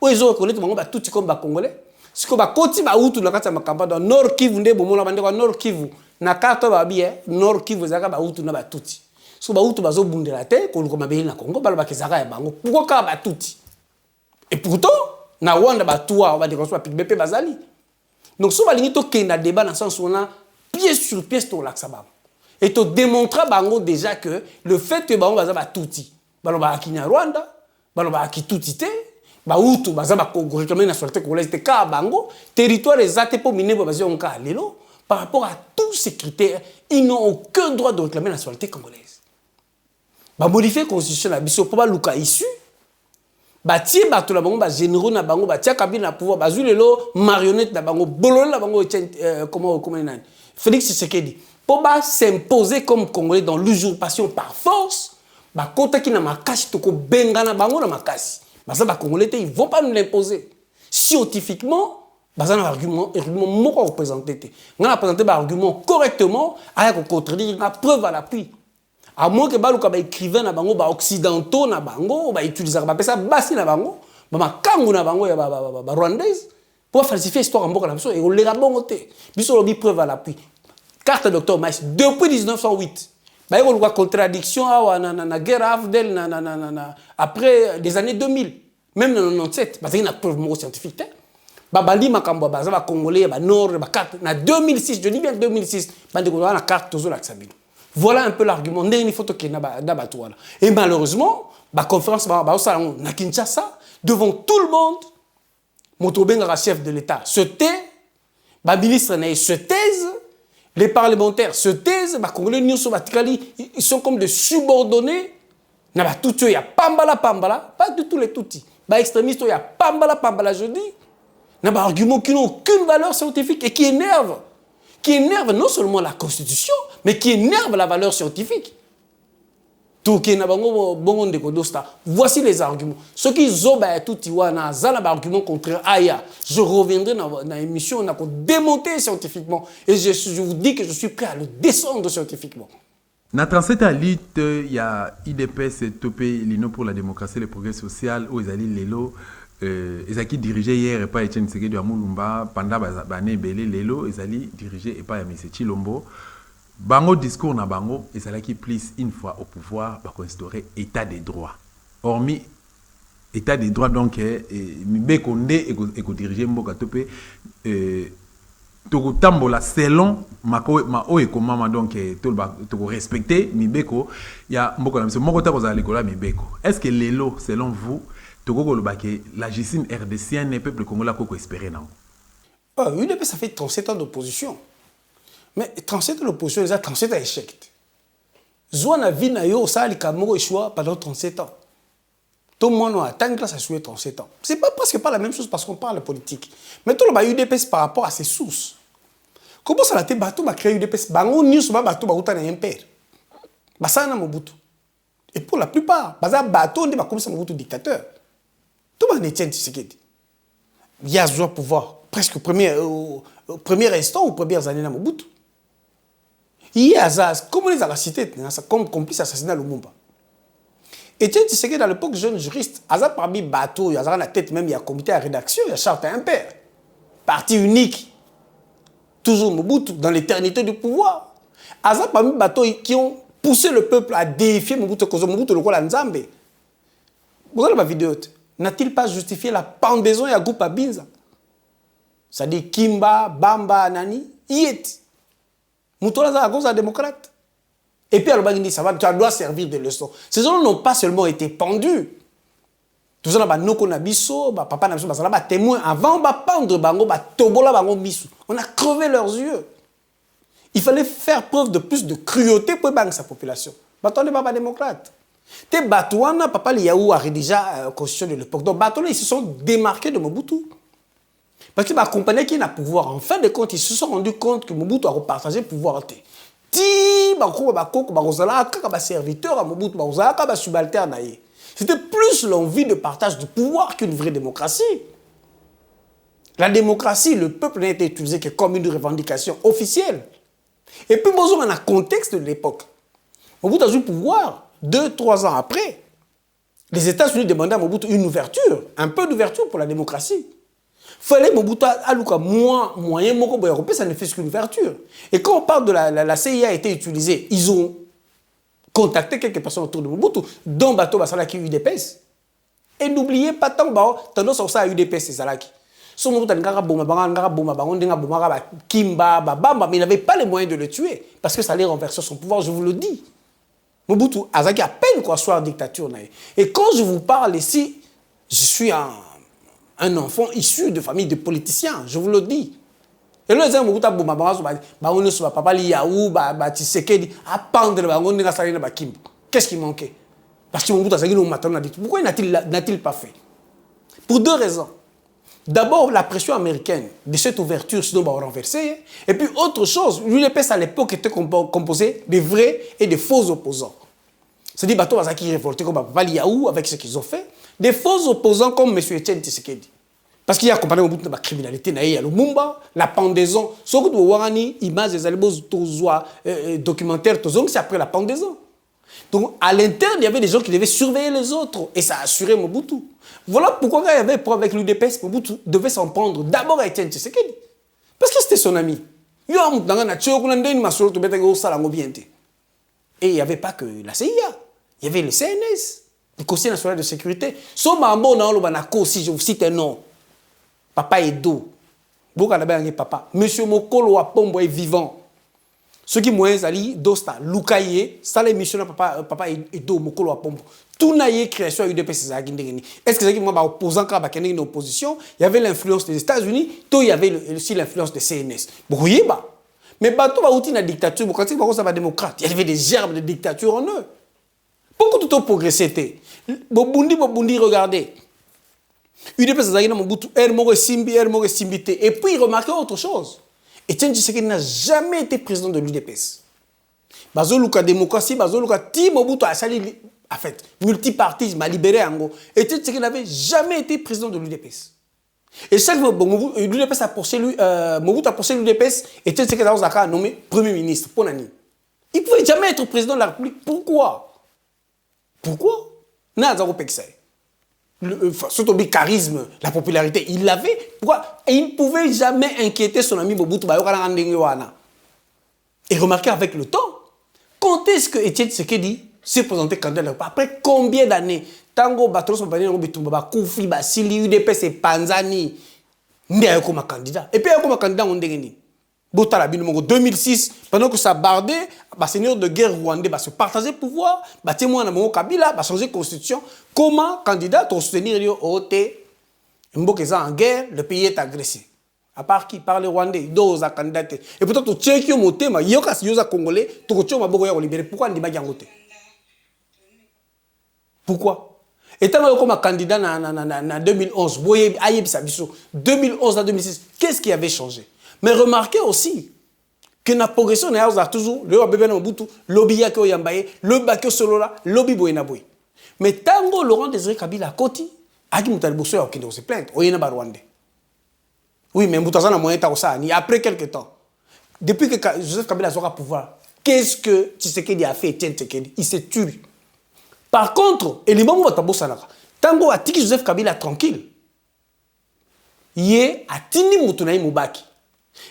où ils ont reconnu ba Tutsi comme ba Congolais. Si ko ba koti ba Hutu na kati ya makamba dans Nord Kivu ndenge bomo na bande ko Nord Kivu. Na carte ba bien Nord Kivu zaka ba Hutu na ba Tutsi. So ba Hutu bazo bundela te ko ko mabeli na Congo balo ba kezaka ya bango. Pourquoi ka ba Tutsi? Et pourtant na Rwanda ba tuwa ba de konso ba BP bazali. Donc so ba lingi to kenda débat dans sens où on a pièce sur pièce to laksa ba. Et to démontrer bango déjà que le fait que bango baza ba Tutsi, balo ba kinya Rwanda, balo ba ki Tutsi te, ba Hutu baza ba Congo réclamer nationalité congolaise te ka bango, territoire exact pour miner bazo on ka lelo. Par rapport à tous ces critères, ils n'ont aucun droit de réclamer la nationalité congolaise. Bah modifier la constitution la biso pour ba luka issu. Bah tie ba to la bango ba généraux na bango ba tia kabine na pouvoir ba zulelo marionnette na bango bololo na bango comment nani. Félix Tshisekedi pour ba s'imposer comme congolais dans l'usurpation par force, bah kota ki na makasi to ko benga na bango na makasi. Bah ça ba congolais ils vont pas nous l'imposer. Scientifiquement bah un argument moko représenté. On a présenté un argument correctement avec contredire la preuve à l'appui. À moins que baluka ba écrivain na bango ba occidentaux na bango ba utiliser ba pesa basi na bango ba makangu na bango ya ba rwandaise pour falsifier l'histoire en mboka na biso et on les rabongo te. Biso lobi preuve à l'appui. Carte docteur Mais depuis 1908. Ba yoko luka contradiction na guerre afdel après des années 2000 même dans 97 parce qu'il y a une preuve moko scientifique. Babali makambo baza ba congolais ba nord ba carte na 2006 je dis bien 2006 bande ko na carte tozo la sabino Voilà un peu l'argument. Et malheureusement, la conférence à Kinshasa, devant tout le monde, Motobenga, chef de l'État, se tait, les ministres se taisent, les parlementaires se taisent, les Congolais ils sont comme des subordonnés. Il y a pambala, pas du tout les toutis. Les extrémistes, il y a pambala, je dis. Il y a des arguments qui n'ont aucune valeur scientifique et qui énervent non seulement la Constitution, mais qui énervent la valeur scientifique. Voici les arguments. Ceux qui ont des arguments contraires, je reviendrai dans l'émission, on a démonté scientifiquement. Et je vous dis que je suis prêt à le descendre scientifiquement. Dans 37 à lutte, il y a IDPS et Topé, l'Union pour la démocratie et le progrès social, où ils allaient Lelo, ils allaient diriger hier et pas Etienne Tshisekedi de Amoulumba, pendant l'année Belé Lelo, ils allaient diriger et pas M. Chilombo. Bango discours na bango, ils allaient plus une fois au pouvoir, pour instaurer état des droits. Hormis état des droits, donc, Mibé Kondé et diriger Mboka Topé, Togotambola selon ma mama donc to respecter Mibeko il y a mboko na mse moko ta ko za likola Mibeko. Est-ce que lelo selon vous Togo que la justice RDCienne et peuple congolais ko espérer non? UDP ça fait 37 ans d'opposition. Mais 37 ans d'opposition, ils ont 37 ans d'échec. Zouana vie na yo ça li kamoko choix pendant 37 ans. Tout le monde a tant que ça a joué 37 ans. C'est pas presque pas la même chose parce qu'on parle politique. Mais tout le monde UDPS par rapport à ses sources. Comment ça a été bateau va créer UDPS? Bango news va bateau va un impère. Basana Mobutu. Et pour la plupart, baza bateau on dit comme ça Mobutu dictateur. Tout le monde Etienne Tshisekedi. Il y a ce pouvoir presque au premier instant ou premières années dans Mobutu. Il y a Azaz, comme les a cité, comme complice assassinat Lumumba. Etienne Tshisekedi, à l'époque, jeune juriste, Azaz parmi bateau, il y a la tête même, il y a un comité à rédaction, il y a charte impère. Parti unique. Toujours Mobutu, dans l'éternité du pouvoir. Azaz parmi bateau qui ont poussé le peuple à défier Mobutu, Mobutu le roi Nzambe. Vous avez ma vidéo. N'a-t-il pas justifié la pendaison et à groupe à Binza? C'est-à-dire Kimba, Bamba, Nani, Yet. Moutola à cause de la démocrate. Et puis, alors, ça va, tu dois servir de leçon. Ces gens n'ont pas seulement été pendus. Tout ça, papa n'a pas témoin. Avant, on va pendre, on a crevé leurs yeux. Il fallait faire preuve de plus de cruauté pour sa population. On n'est pas démocrate. Tes Batouana, papa Liaou a rédigé la constitution de l'époque. Donc, Batouana, ils se sont démarqués de Mobutu. Parce que ma compagnie qui n'a pouvoir, en fin de compte, ils se sont rendus compte que Mobutu a repartagé le pouvoir. C'était plus l'envie de partage du pouvoir qu'une vraie démocratie. La démocratie, le peuple n'a été utilisé que comme une revendication officielle. Et puis, dans un contexte de l'époque, Mobutu a eu le pouvoir 2-3 ans après. Les États-Unis demandaient à Mobutu une ouverture, un peu d'ouverture pour la démocratie. Fallait Mobutu aluka moyen moko boya ça ne fait qu'une ouverture. Et quand on parle de la CIA a été utilisée, ils ont contacté quelques personnes autour de Mobutu, dont Bato Basalaki UDPS. Et n'oubliez pas tant tendance à ça UDPS et Salaki. Son Mobutu Kimba, Bamba, mais il n'avait pas les moyens de le tuer parce que ça allait renverser son pouvoir, je vous le dis. Mobutu Azaki à peine quoi soit en dictature. Et quand je vous parle ici, je suis un enfant issu de famille de politiciens, je vous le dis. Et là, les gens ont papa Liaou, Tshisekedi, à pendre le Kimbo. Qu'est-ce qui manquait? Parce que Mobutu a dit pourquoi n'a-t-il pas fait? Pour 2 raisons. D'abord, la pression américaine de cette ouverture, sinon on va renverser. Et puis, autre chose, l'UDPS à l'époque était composé de vrais et de faux opposants. C'est-à-dire, Bato Bazaki révolté comme Papa Liaou avec ce qu'ils ont fait. Des faux opposants comme M. Etienne Tshisekedi. Parce qu'il y a accompagné au bout de la criminalité, il y a le Lumumba, la pendaison. Ce que vous voyez, images des albums, documentaires, c'est après la pendaison. Donc, à l'interne, il y avait des gens qui devaient surveiller les autres. Et ça a assuré Mobutu. Voilà pourquoi quand il y avait problème avec l'UDPS, Mobutu devait s'en prendre d'abord à Etienne Tshisekedi. Parce que c'était son ami. Et il n'y avait pas que la CIA. Il y avait le CNS, le Conseil national de sécurité. Si je vous cite un nom, Papa Edo, papa, Monsieur Mokolo Apombo est vivant. Ce qui moyen zali dosta lukaye ça l'émission papa et do mokolo a pombo tout naie création à UDPS za gindengeni. Est-ce que c'est moi opposant quand bakene une opposition, il y avait l'influence des États-Unis, tout il y avait aussi l'influence des CNS. Bouyeba. Mais bateau va outil na dictature, quand il va démocrate, il y avait des germes de dictature en eux. Beaucoup tout progressé était. Bobundi regardez. UDPS za gina mobutu ermo simbité et puis remarquez autre chose. Etienne Tshisekedi n'a jamais été président de l'UDPS. Bazoluka démocratie, bazoluka ti Mobutu a sali en fait multipartisme a libéré Ango. Etienne Tshisekedi n'avait jamais été président de l'UDPS. Et chaque fois l'UDPS a poursuivi Mobutu a poursuivi l'UDPS, Etienne Tshisekedi a nommé premier ministre pour Nani. Il pouvait jamais être président de la République. Pourquoi? N'a surtout le charisme, la popularité, il l'avait. Pourquoi? Et il ne pouvait jamais inquiéter son ami Mobutu. Et remarquez avec le temps, quand est-ce que Etienne Tshisekedi s'est présenté candidat? Après combien d'années? Tango Batros Mbani Bitumba Koufi Basili UDPS et Panzani Ndiaye comme candidat. Et puis comme candidat on dégeni. Botala Binomongo 2006 pendant que ça bardait, bah seigneur de guerre rwandais se partager pouvoir, bah témoin na Mongo Kabila, bah changer constitution. Comment candidat pour soutenir yo OT Mbokeza en guerre, le pays est agressé. À part qui? Par les Rwandais, deux candidats. Et pourtant, tu tchèques au motema, yoka si yosa congolais, tu tchèques ma bogoya libéré. Pourquoi on dit yangote? Pourquoi? Et tant que comme candidat en 2011, boye aïe bisabiso, 2011 à 2006, qu'est-ce qui avait changé? Mais remarquez aussi que la progression a toujours le bébé Mobutu, lobby yako yambaye, le bakio solola, lobby boyena boy. Mais tango Laurent Désiré Kabila koti, aki mutaliboso ya okende se plaindre, oyena ba Rwandais. Oui, mais Moutazana moyen ta osani après quelque temps. Depuis que Joseph Kabila sera au pouvoir, qu'est-ce que Tshisekedi a fait? Etienne Tshisekedi, il s'est tué. Par contre, et les moments où tango a tiki Joseph Kabila tranquille. Yé a tini mutunaï Moubaki.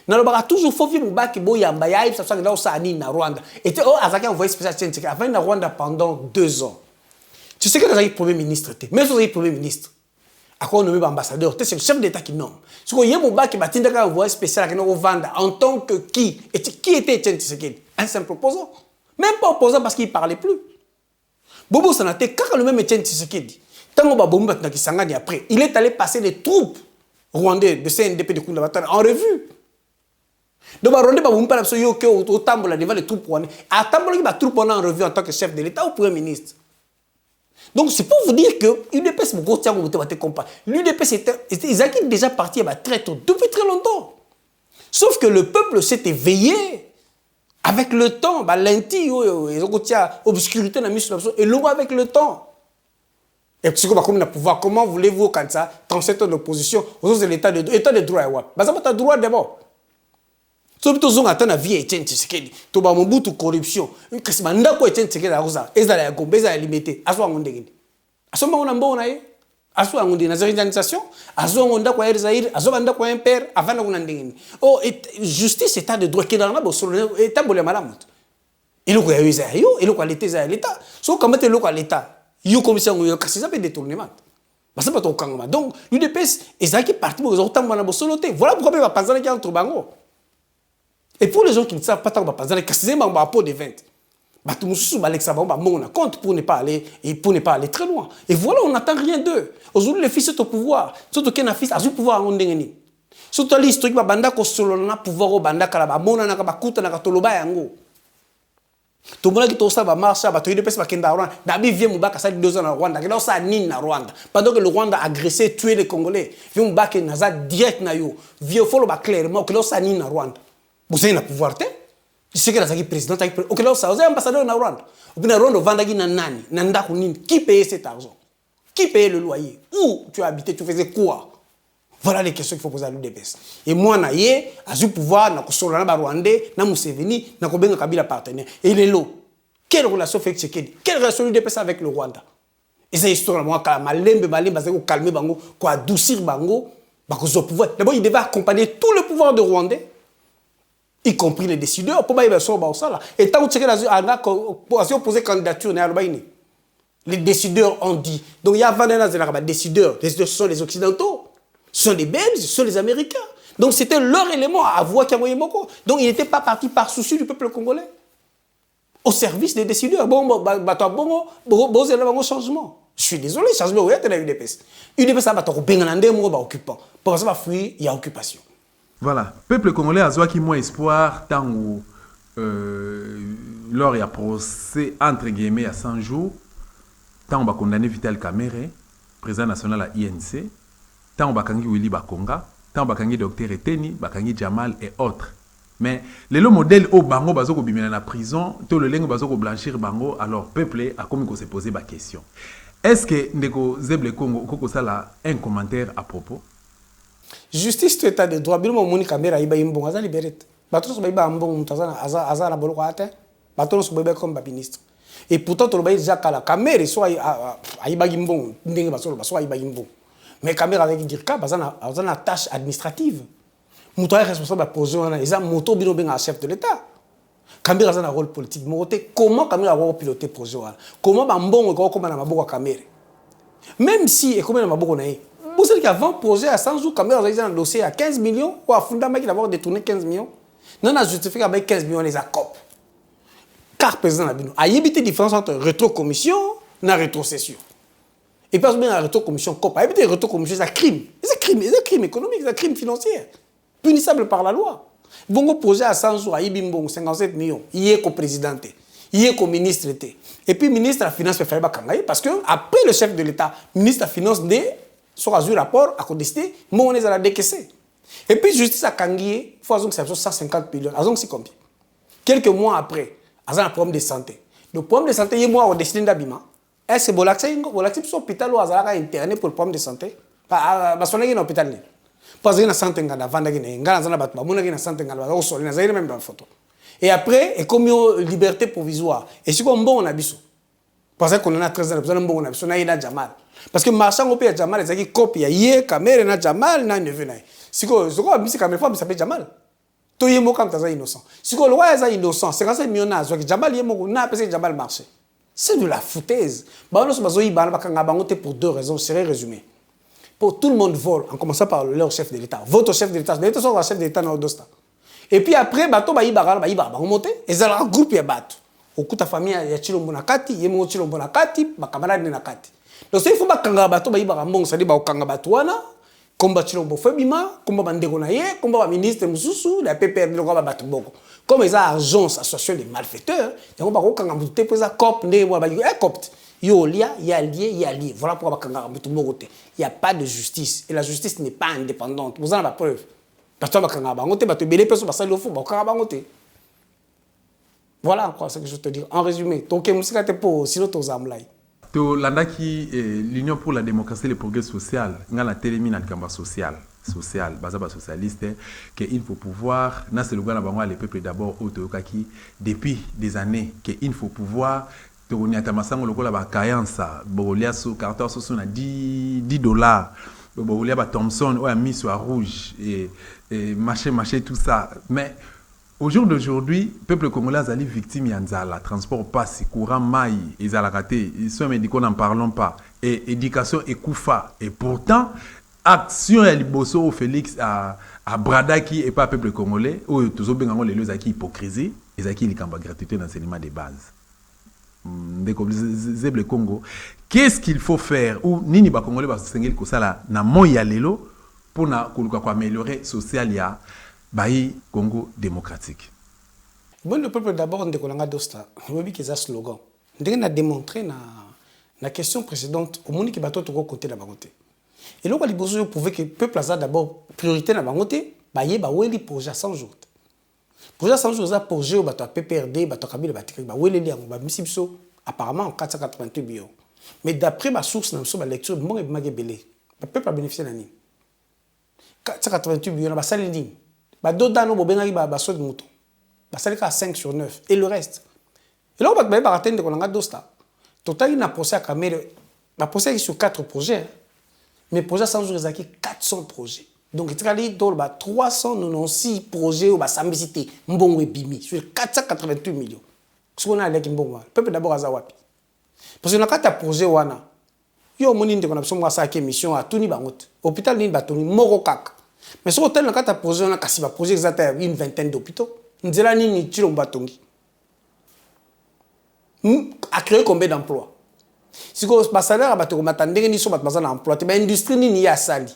Nalobaka toujours faut vivre Moubaki boyamba ya ça ça là ça na Rwanda. Et oh Azaki envoyé spécial Etienne Tshisekedi avant na Rwanda pendant 2 ans. Tu sais que Azaki premier ministre était, même si premier ministre. À quoi on nomme ambassadeur? C'est le chef d'État qui nomme. Ce qu'il y a Moubaki Batindaka envoyé spécial à Rwanda en tant que qui? Et qui était Etienne Tshisekedi? Un simple opposant. Même pas opposant parce qu'il ne parlait plus. Bobo Sanate, quand le même Etienne Tshisekedi, tant que Bobo Batnaki après, il est allé passer les troupes rwandais de CNDP de Koundabatana en revue. Donc, Rwandais, Bobo Batnaki au Tambola devant les troupes rwandais. À Tambola, il va troupes en revue en tant que chef de l'État ou premier ministre. Donc, c'est pour vous dire que l'UDPS, l'UDPS était déjà parti très tôt, depuis très longtemps. Sauf que le peuple s'est éveillé avec le temps. L'obscurité, et l'eau avec le temps. Et puis, comme le pouvoir, comment voulez-vous, quand ça, 37 ans d'opposition, c'est l'état de droit. Vous avez droit d'abord. Sauf que vous avez vie Etienne Tshisekedi. Tu as Mobutu corruption. Qu'est-ce que vous Etienne Tshisekedi a fait? Ils ont gombe, ils ont limité. Aswa ngondegeni. Asoma on a bon nae. Aswa ngondi na organisation. Aswa ngonda kwa Zaire. Aswa ngonda kwa impère. Avant na ndengeni. Oh, justice état de droit qui dans la bosse. État bolé malamut. Il ko yayo yo. Il ko l'état za l'état. So comment te loko l'état. Yo commission yo kasi ça peut détournement. Parce que pas ton kangama. Donc l'UDPS ezaki parti pour autant na bosse loté. Voilà pourquoi va penser qu'il y a entre bango. Et pour les gens qui ne savent pas tant que les casser ma peau de 20. Tout le monde compte pour ne pas aller très loin. Et voilà, on n'attend rien d'eux. Aujourd'hui, les fils sont au pouvoir. Surtout qu'il y a un fils à pouvoir en Ndengeni. Surtout l'historique, banda ko solo na pouvoir au banda kala mona na bakuta na katoloba yango. Tout le monde qui tosa ba marcha ba to UDPS ba kenda Rwanda. Dabi vient Moubaka ça 2 ans en Rwanda. Qu'il a ça nine na Rwanda. Pendant que le Rwanda a agressé, tué les Congolais. Vient Moubaka naza direct na yo. Vieux follow ba clairement qu'il a ça nine na Rwanda. Vous avez le pouvoir, tu sais que la président, ok, là, ça, vous avez ambassadeur en Rwanda. Vous avez Rwanda, Vandagi, Nani, Nanda, qui paye cet argent? Qui paye le loyer? Où tu as habité? Tu faisais quoi? Voilà les questions qu'il faut poser à l'UDPS. Et moi, naïe, à ce pouvoir, na Kosola, na Rwandais, na Museveni, na Kobenga Kabila partenaire. Et il est là. Quelle relation fait Tshisekedi? Quelle relation l'UDPS avec le Rwanda? Et cette histoire, moi, quand Malembe, pour calmer Bango, pour adoucir Bango, pouvoir. D'abord, il devait accompagner tout le pouvoir de Rwandais, y compris les décideurs, pour pas y avoir ça. Et tant que tu as posé candidature, les décideurs ont dit. Donc il y a 20 ans, les décideurs, ce sont les Occidentaux, ce sont les Belges, ce sont les Américains. Donc c'était leur élément à voir qu'il y a beaucoup. Donc il n'était pas parti par souci du peuple congolais. Au service des décideurs. Bon, changement. Je suis désolé, changement, oui, tu as UDPS. UDPS, ça va être occupant. Pour ça, il y a occupation. Voilà. Peuple congolais a besoin qu'il y ait espoir tant où lors il y a procès entre guillemets à 100 jours, tant on va condamner Vital Kamerhe, président national à INC, tant on va kangi Willy Bakonga, tant on va kangi Docteur Eteni, bakangi Jamal et autres. Mais le modèle au bango bazo ko bimena na prison, tout le lengo bazo ko blanchir bango, alors peuple a comme ko se poser ba question. Est-ce que ndeko Zeble Congo koko sala un commentaire à propos? Justice tout état de droit, bilo moni caméra iba imbo aza libéré. Bato so ba mbongo mutazana aza na boloko ate. Bato so ba comme ba ministre. Et pourtant to ba déjà kala caméra so aiba mbongo ndenge baso so aiba mbongo. Mais caméra avec dire ka bazana tâche administrative. Mouto est responsable de projet on a ils a moto bino benga chef de l'état. Caméra a un rôle politique. Comment Caméra va piloter le projet? Comment Bambon va comme na maboko Caméra? Même si et comme na maboko naï. Vous savez qu'avant le projet à 100 jours, Caméra a un dossier à 15 millions ou à fondament qu'il d'avoir détourné 15 millions. Non, on a justifié qu'avec 15 millions les accop. Car président Nabino a évité la différence entre rétrocommission et rétrocession. Et pas bien la rétrocommission COP. A évité la rétrocommission, c'est un crime. C'est un crime économique, c'est un crime financier. Punissable par la loi. Bongo projet à 100 jours, il y a 57 millions. Il est co-président, il est co-ministre. Et puis, ministre de la Finance fait faire parce que après le chef de l'État, ministre de la Finance, sur un rapport, a décidé, on est à la décaisser. Et puis, justice à Kangié, il faut que ça soit 150 millions. C'est combien? Quelques mois après, il y a un problème de santé. Le problème de santé, il y a un décidé d'abîment. Est-ce que vous avez un hôpital où vous avez interné pour le problème de santé? Parce qu'on a un hôpital. Parce que na santé ngana vanda gine ngana zana batba mona gina santé ngana ba osoli na zaire même dans photo et après et comme liberté provisoire et si comme bon on a biso parce qu'on a 13 ans besoin bon on a biso na ina Jamal parce que marchand au pays Jamal ezaki copie ya ye caméra na Jamal na neveu na si ko zoko bisi caméra femme s'appelle Jamal to yemo comme taza innocent si ko loi eza innocent 55 millions na zo Jamal yemo na pese Jamal marché c'est de la foutaise ba no so bazo yibana bakanga bango te pour deux raisons c'est résumé. Pour tout le monde vole, en commençant par leur chef de l'État. Votre chef de l'État, l'État sort le chef de l'État dans le dosta. Et puis après, bateau ba remonter, et ça la groupe ya bateau. Au coup ta famille ya chilombo na kati, yemo chilombo na kati, ba camarade na kati. Donc c'est il faut ba kanga bateau ba mbong, ça dit ba kanga bateau wana, combat chilombo febima, combat bandeko na ye, combat ba ministre mususu, la PPR de ba bateau boko. Comme ils ont agence association des malfaiteurs, ils ont ba kanga muté pour ça cop né moi ba copte. Il y a lié. Voilà pourquoi il n'y a pas de justice. Et la justice n'est pas indépendante. Vous en avez la preuve. Voilà ce que je veux te dire. En résumé, l'Union pour la démocratie et le progrès social, la télémine social, socialiste, qu'il faut pouvoir, le peuple d'abord, depuis des années, qu'il faut pouvoir. Tony Atamasango lokola ba kayansa bolia so carton so na $10 bolia ba Thomson ou a mis sur rouge et marché tout ça mais au jour d'aujourd'hui peuple congolais azali victime yanzala transport passe courant mai ezala raté soins médicaux n'en parlons pas et éducation et koufa et pourtant action ya liboso au Félix à Bradaki et pas peuple congolais ou tozo bengango les lozaki hypocrisie ezaki likamba gratuité d'enseignement de base. Zeble Congo, qu'est-ce qu'il faut faire ou nini ba congolais ba sengeli ko sala na moya lelo pour na koluka ko améliorer social ya bayi Congo démocratique. Bon le peuple d'abord ndeko langa dosta, obi ke za slogan. Ndenge na démontrer na question précédente au moni ke bato to ko côté na bangote. Et là, il faut prouver que le peuple a d'abord priorité dans le monde, projet à 100 jours. Projet à 100 jours, c'est projet où PPRD, Kabila, apparemment en 488 millions. Mais d'après ma source, la lecture, le peuple a bénéficié d'un nid. 488 millions, c'est le nid. D'autres ans, il y a des moutons. C'est à 5 sur 9. Et le reste. Et là, on va atteindre qu'on a dosta. Total, il y a un procès à Caméra. Il procès sur 4 projets. Mais projet à 100 jours, il y a 400 projets. Donc, il y a 396 projets où Sambicité, Mbongwe Bimi, sur 488 millions. Ce qu'on a avec Mbongwe. Le peuple d'abord à Zawapi. Parce que dans un projet, il y a une mission à Tuni Bangot. Hôpital Nini Batoni, Morokak. Mais ce hôtel, quand tu as posé, on a posé exactement une vingtaine d'hôpitaux. Nous disons, ni Chilomba Tongi. A créé combien d'emplois? Si le salaire a battu, on m'attendait que nous sommes en emploi. L'industrie n'y a sali.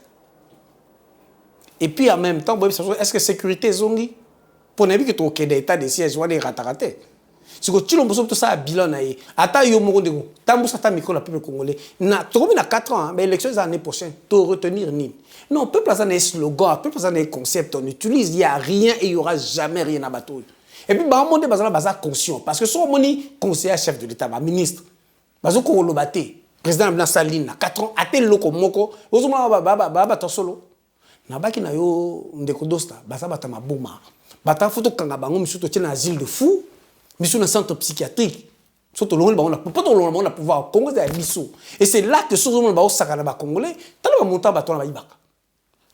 Et puis en même temps, est-ce que sécurité zongi? Pour ne pas que tu aies des états de siège, tu as des rataratés. Si tu as tout ça à bilan, attends, il y a un moment de temps, tu as micro le peuple congolais. Tu as 4 ans, mais l'élection l'année prochaine, tu vas retenir ni. Non, le peuple a des slogans, le peuple a des concepts, on utilise, il n'y a rien et il n'y aura jamais rien à battre. Et puis, bah, on est conscient. Parce que si on est conseiller chef de l'État, ministre, bah, on est batté, président de Saline, 4 ans, à tel loco moko, on est solo. Nabaki na yo ndeko dosta, bah, ça va ma bouma. Bah, ta photo quand on est dans asile de fou, mais sur un centre psychiatrique. Surtout le on a pouvoir Congo de Bissou. Et c'est là que ce monde va sakana congolais, tu vas monter bateau na ibaka.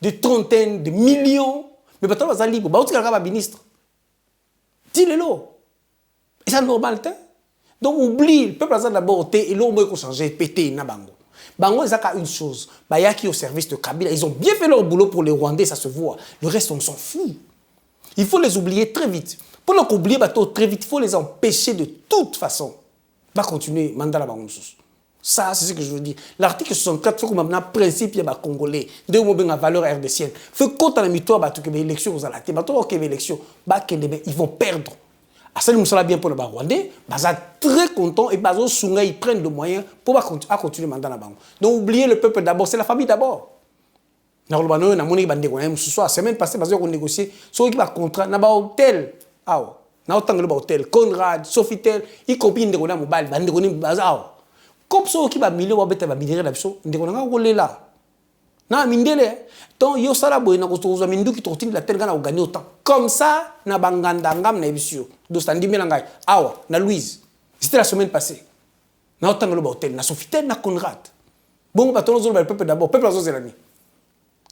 Des trentaines, de millions, mais bateau va libre, bah, tu vas ministre. Dis-le. Et c'est normal, donc oublie, le peuple a d'abord et l'homme a changé, pété, na bango. Bango, ils ont une chose, bah, y a qui au service de Kabila, ils ont bien fait leur boulot pour les Rwandais, ça se voit. Le reste, on s'en fout. Il faut les oublier très vite. Pour qu'on oublie bateau très vite, il faut les empêcher de toute façon. Va continuer, mandala bango. Ça, c'est ce que je veux dire. L'article 64, il faut qu'on ait un principe congolais, de une valeur RDCienne. Il faut qu'on ait une victoire, que l'élection, ils vont perdre. Ça nous sera bien pour les Rwandais, ils sont très contents et ils prennent des moyens pour continuer mandala bango. Donc, oubliez le peuple d'abord, c'est la famille d'abord. Ce soir, la semaine passée, on a négocié sur un contrat dans un hôtel. Dans un hôtel, Conrad, Sofitel, y compris des mobile, comme ça, qui va million de minéraux là, on est là. Non, mindele. Donc, yo sala boy na kotoza mindu qui tortine la terre gana gagner autant. Comme ça, na banganda ngam na ebisio. Dostandi melangai. Awa, na Louise. C'était la semaine passée. Na autant le hôtel, na Sofitel, na Conrad. Bon, bah, ton le peuple d'abord, peuple azozerani.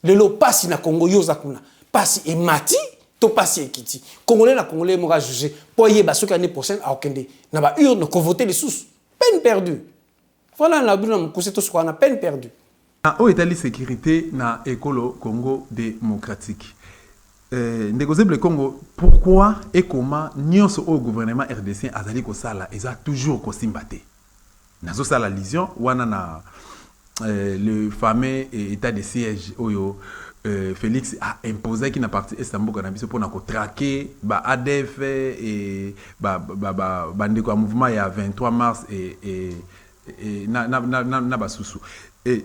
Le lo passi na Congo yoza kuna. Passi et mati, to passi et kiti. Congolais na Congolais m'aura jugé. Poye ba l'année prochaine à Okende. Na ba urne ko voter les sous. Peine perdue. Voilà la bune na koseto so na peine perdue. Na o etali sécurité na ekolo Congo démocratique. Ndégozeble Congo, pourquoi et comment nyonso au gouvernement RDC azali ko sala eza toujours ko simbate. Nazo sala lision wana na le fameux état de siège oyo Félix a imposé qui na parti Istanbul kana biso pona ko traquer ba ADF et ba ndeko ya mouvement ya 23 mars et na basusu. Et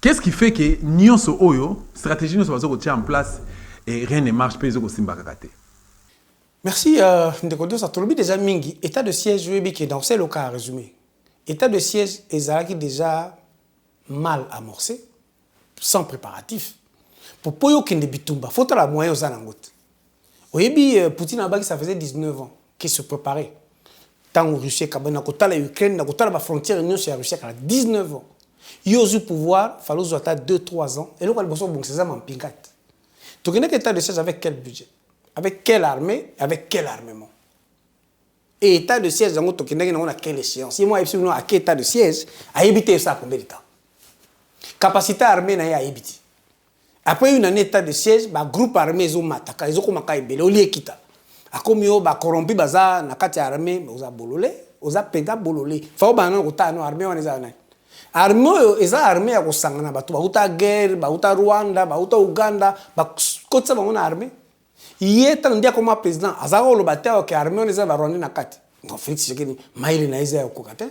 qu'est-ce qui fait que nyonso oyo stratégie nyonso bazo ko tient en place et rien ne marche pas ko simba kakate? Merci ndeko Dosa tolobi déjà mingi état de siège webi qui dans c'est le cas résumé. État de siège ezalaki déjà mal amorcé, sans préparatif. Pour Poyo Kende Bitumba, faut la moyen aux anangotes. Oyebi Poutine Abaki, ça faisait 19 ans qu'il se préparait. Tant que Russie, Kabana, Kota la Ukraine, Kota la frontière union sur la Russie, à 19 ans. Il y a eu pouvoir, il fallait 2-3 ans. Et là, il y a bon, c'est ça, mon pingat. Tu connais l'état de siège avec quel budget? Avec quelle armée? Avec quel armement? Et état de siège, tu connais à quelle échéance? Si moi, je à quel état de siège, à éviter ça combien de temps? Capacité armée n'a pas évité. Après une année d'état de siège, le groupe armé ils ont mataka, ils ont commencé à belé kita. A comme yo ba corrompu baza na kati armée, mais oza bololé, oza pega bololé. Fa ba na kota no armée on eza na. Armée eza armée ya kosangana batu ba uta guerre, ba uta Rwanda, ba uta Uganda, ba kotsa ba na armée. Yeta ndia comme président, azako lo batea ke armée on eza ba Rwanda na kati. Ngo Félix Tshisekedi maili na eza ko kata.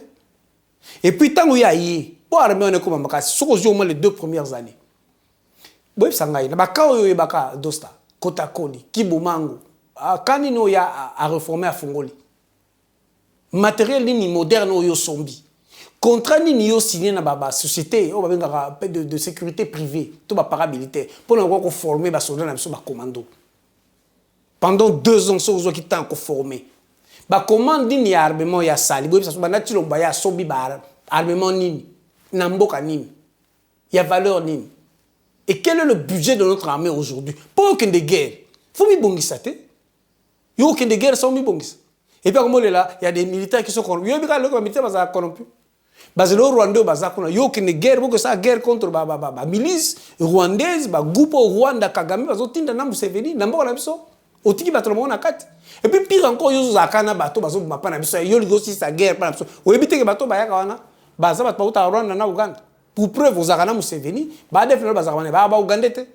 Et puis tant que y a yi, pour armée on est comme makasi, soko au moins les 2 premières années. Boy sangai na baka oyo baka dosta kota koli kibumangu kani no ya a réformer à Fongoli matériel ni moderne oyo sombi contrat ni yo signé na baba société o ba de sécurité privée to ba paramilitaire pour na ko former ba soldat na biso ba commando pendant 2 ans so zo ki tant ko former ba commande ni armement ya sali boy ça ba na tilomba ya sombi ba armement nini na mboka nini ya valeur nini. Et quel est le budget de notre armée aujourd'hui? Pour aucune de guerre. Il faut m'y bongisa. Il n'y a aucune de guerre sans m'y bongisa. Et puis, comme on est là, il y a des militaires qui sont corrompus. Il y a des militaires qui sont corrompus. bazelo Rwanda bazakuna yo kene guerre boko sa guerre contre ba milice rwandaise ba groupe Rwanda Kagame bazotinda na Museveni na mboka na biso otiki bato na kati et puis pire encore yo zakana bato bazo mapa na biso yo ligosi sa guerre pa na biso oyebite ke bato bayaka wana baza bato bauta Rwanda na Uganda pour preuve zakana Museveni ba defendre bazakana ba Uganda te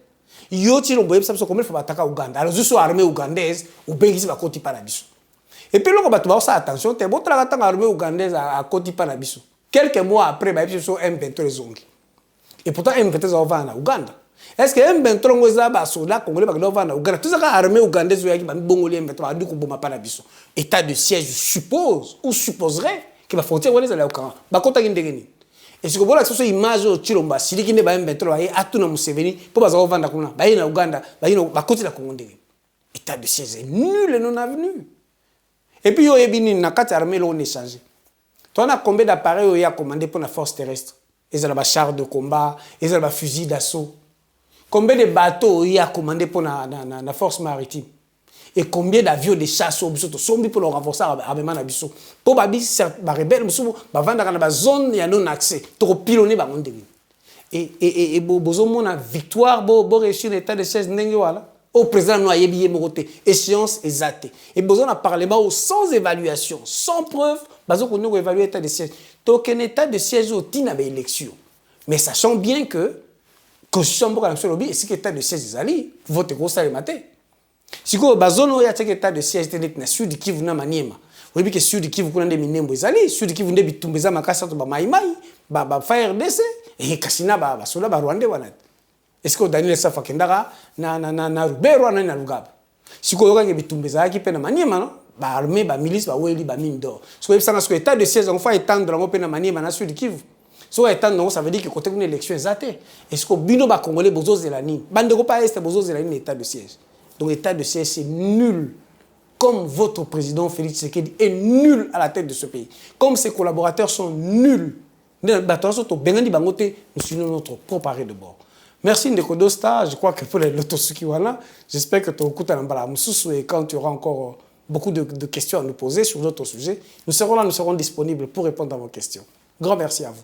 yo ti lo boyebisa biso comment fa bataka Uganda alors juste armée ougandaise ou bengisi ba koti pa na biso et puis loko bato ba sa attention te botala tanga armée ougandaise a koti pa na biso. Quelques mois après, bah, ils sont M23 zongi. Et pourtant, M23 va en Ouganda. Est-ce que M23 va soldat congolais va en Ouganda? Tout ça, l'armée ougandaise va Bongolais M23 va dire qu'on va pas la biso. État de siège suppose ou supposerait que la frontière va aller au camp. Bah, quand t'as une dégâts. Et ce que vous voulez, c'est une image au Chilomba. Si les Guinéens va M23 à tout le Museveni pour pas avoir vendre qu'on a. Bah, il en Ouganda, bah, il va côté la Congo. État de siège est nul et non avenu. Et puis, il y a une nakati armée là on échange. Tu as combien d'appareils qui ont commandé pour la force terrestre? Ils ont des chars de combat, ils ont des fusils d'assaut. Combien de bateaux qui ont commandé pour la force maritime? Et combien d'avions de chasse pour le renforcer l'armement de Bissau? Pour les rebelles, ils vont dans la zone où il y a non accès. Pour pilonner les gens. Et besoin de victoire, pour réussir l'état de siège. Au président nous a yébié moroté échéance exacte et besoin d'un parlement sans évaluation sans preuve besoin qu'on nous évalue l'état de siège donc un état de siège au tina ba élection mais sachant bien que constitution pour la lobby et si l'état de siège zali vote ko ça le matin si ko besoin ya teke état de siège tenet na sud Kivu na Maniema oui que sud Kivu kuna nde minembo zali sud Kivu nde bitumbeza makasa to ba maimai ba FARDC et kasina ba sola ba Rwanda wana. Est-ce que Daniel Safa Kendara na Rubero na Lugaba? Si ko yoka ngebitumbeza ki pe na Maniema no ba armée ba milice ba weli ba mine d'or. So ça na ce état de siège on fa étendre ngo pe na Maniema na sud Kivu. So étendre ça veut dire que côté une élection exacte. Est-ce que bino ba congolais bozo zelani? Bande ko pa est bozo zelani état de siège. Donc état de siège c'est nul. Comme votre président Félix Tshisekedi est nul à la tête de ce pays. Comme ses collaborateurs sont nuls. Nous suivons notre propre arrêt de bord. Merci Ndeko Dosta, je crois que pour les Lotosuki voilà, j'espère que tu as écouté et quand tu auras encore beaucoup de questions à nous poser sur d'autres sujets, nous serons là, nous serons disponibles pour répondre à vos questions. Grand merci à vous.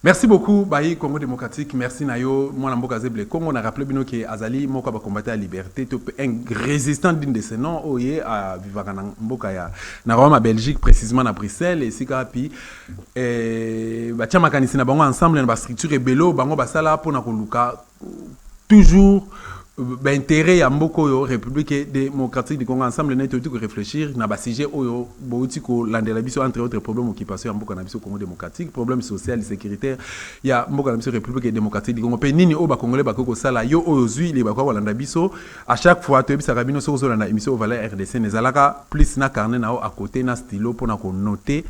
Merci beaucoup, Bayi Congo démocratique. Merci Nayo, moi Namboka Zeble Congo. On a rappelé bino que Azali Moka ba combattre la liberté. Un résistant digne de ce nom, oye à Vivakana Mboka ya na Rome Belgique précisément à Bruxelles et sika pi ba tia makanisi na bango ensemble na ba structure ebelo bango basala pour na koluka toujours intérêt ya mboko yo République démocratique du Congo ensemble na tout réfléchir na ba sujet oyo bouti ko landela biso entre autres problèmes occupation ya mboka na biso Congo démocratique problème social sécuritaire ya mboka na biso République démocratique du Congo pe nini o ba congolais ba ko sala yo oyo zui le ba ko landa biso à chaque fois to bisa rabino so zo landa émission valeur RDC nezalaka plus na carnet na o à côté na stylo pour na ko noter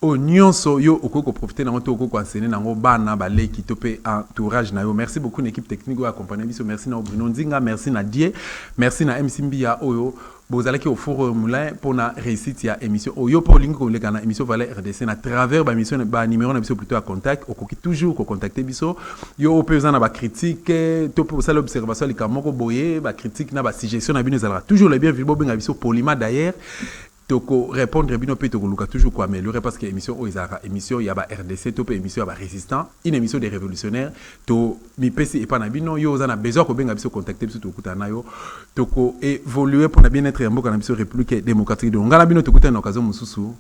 o nyonso yo okoko profiter na ngoto okoko enseigner na ngo bana balé ki topé entourage na yo. Merci beaucoup l'équipe technique accompagné biso. Merci na Bruno Nzinga, merci na Die, merci na MC Mbia oyo bozalaki au four moulin pour na réussite ya émission oyo pour link ko lekana émission Valais RDC na travers ba émission ba numéro na biso plutôt à contact okoki toujours ko contacter biso yo opeza na ba critique to pour ça l'observation likamoko boye ba critique na ba suggestion na bino zalaka toujours les bienvenus bo benga biso polima d'ailleurs toko répondre bino pe toko luka toujours quoi améliorer parce que émission oizara émission ya ba RDC to pe émission ya ba résistant une émission des révolutionnaires to mi pesi et pas na bino yo za na besoin ko benga biso contacter biso to kuta na yo toko évoluer pour na bien-être ya mboka na biso République démocratique de ngala bino to kuta na occasion mususu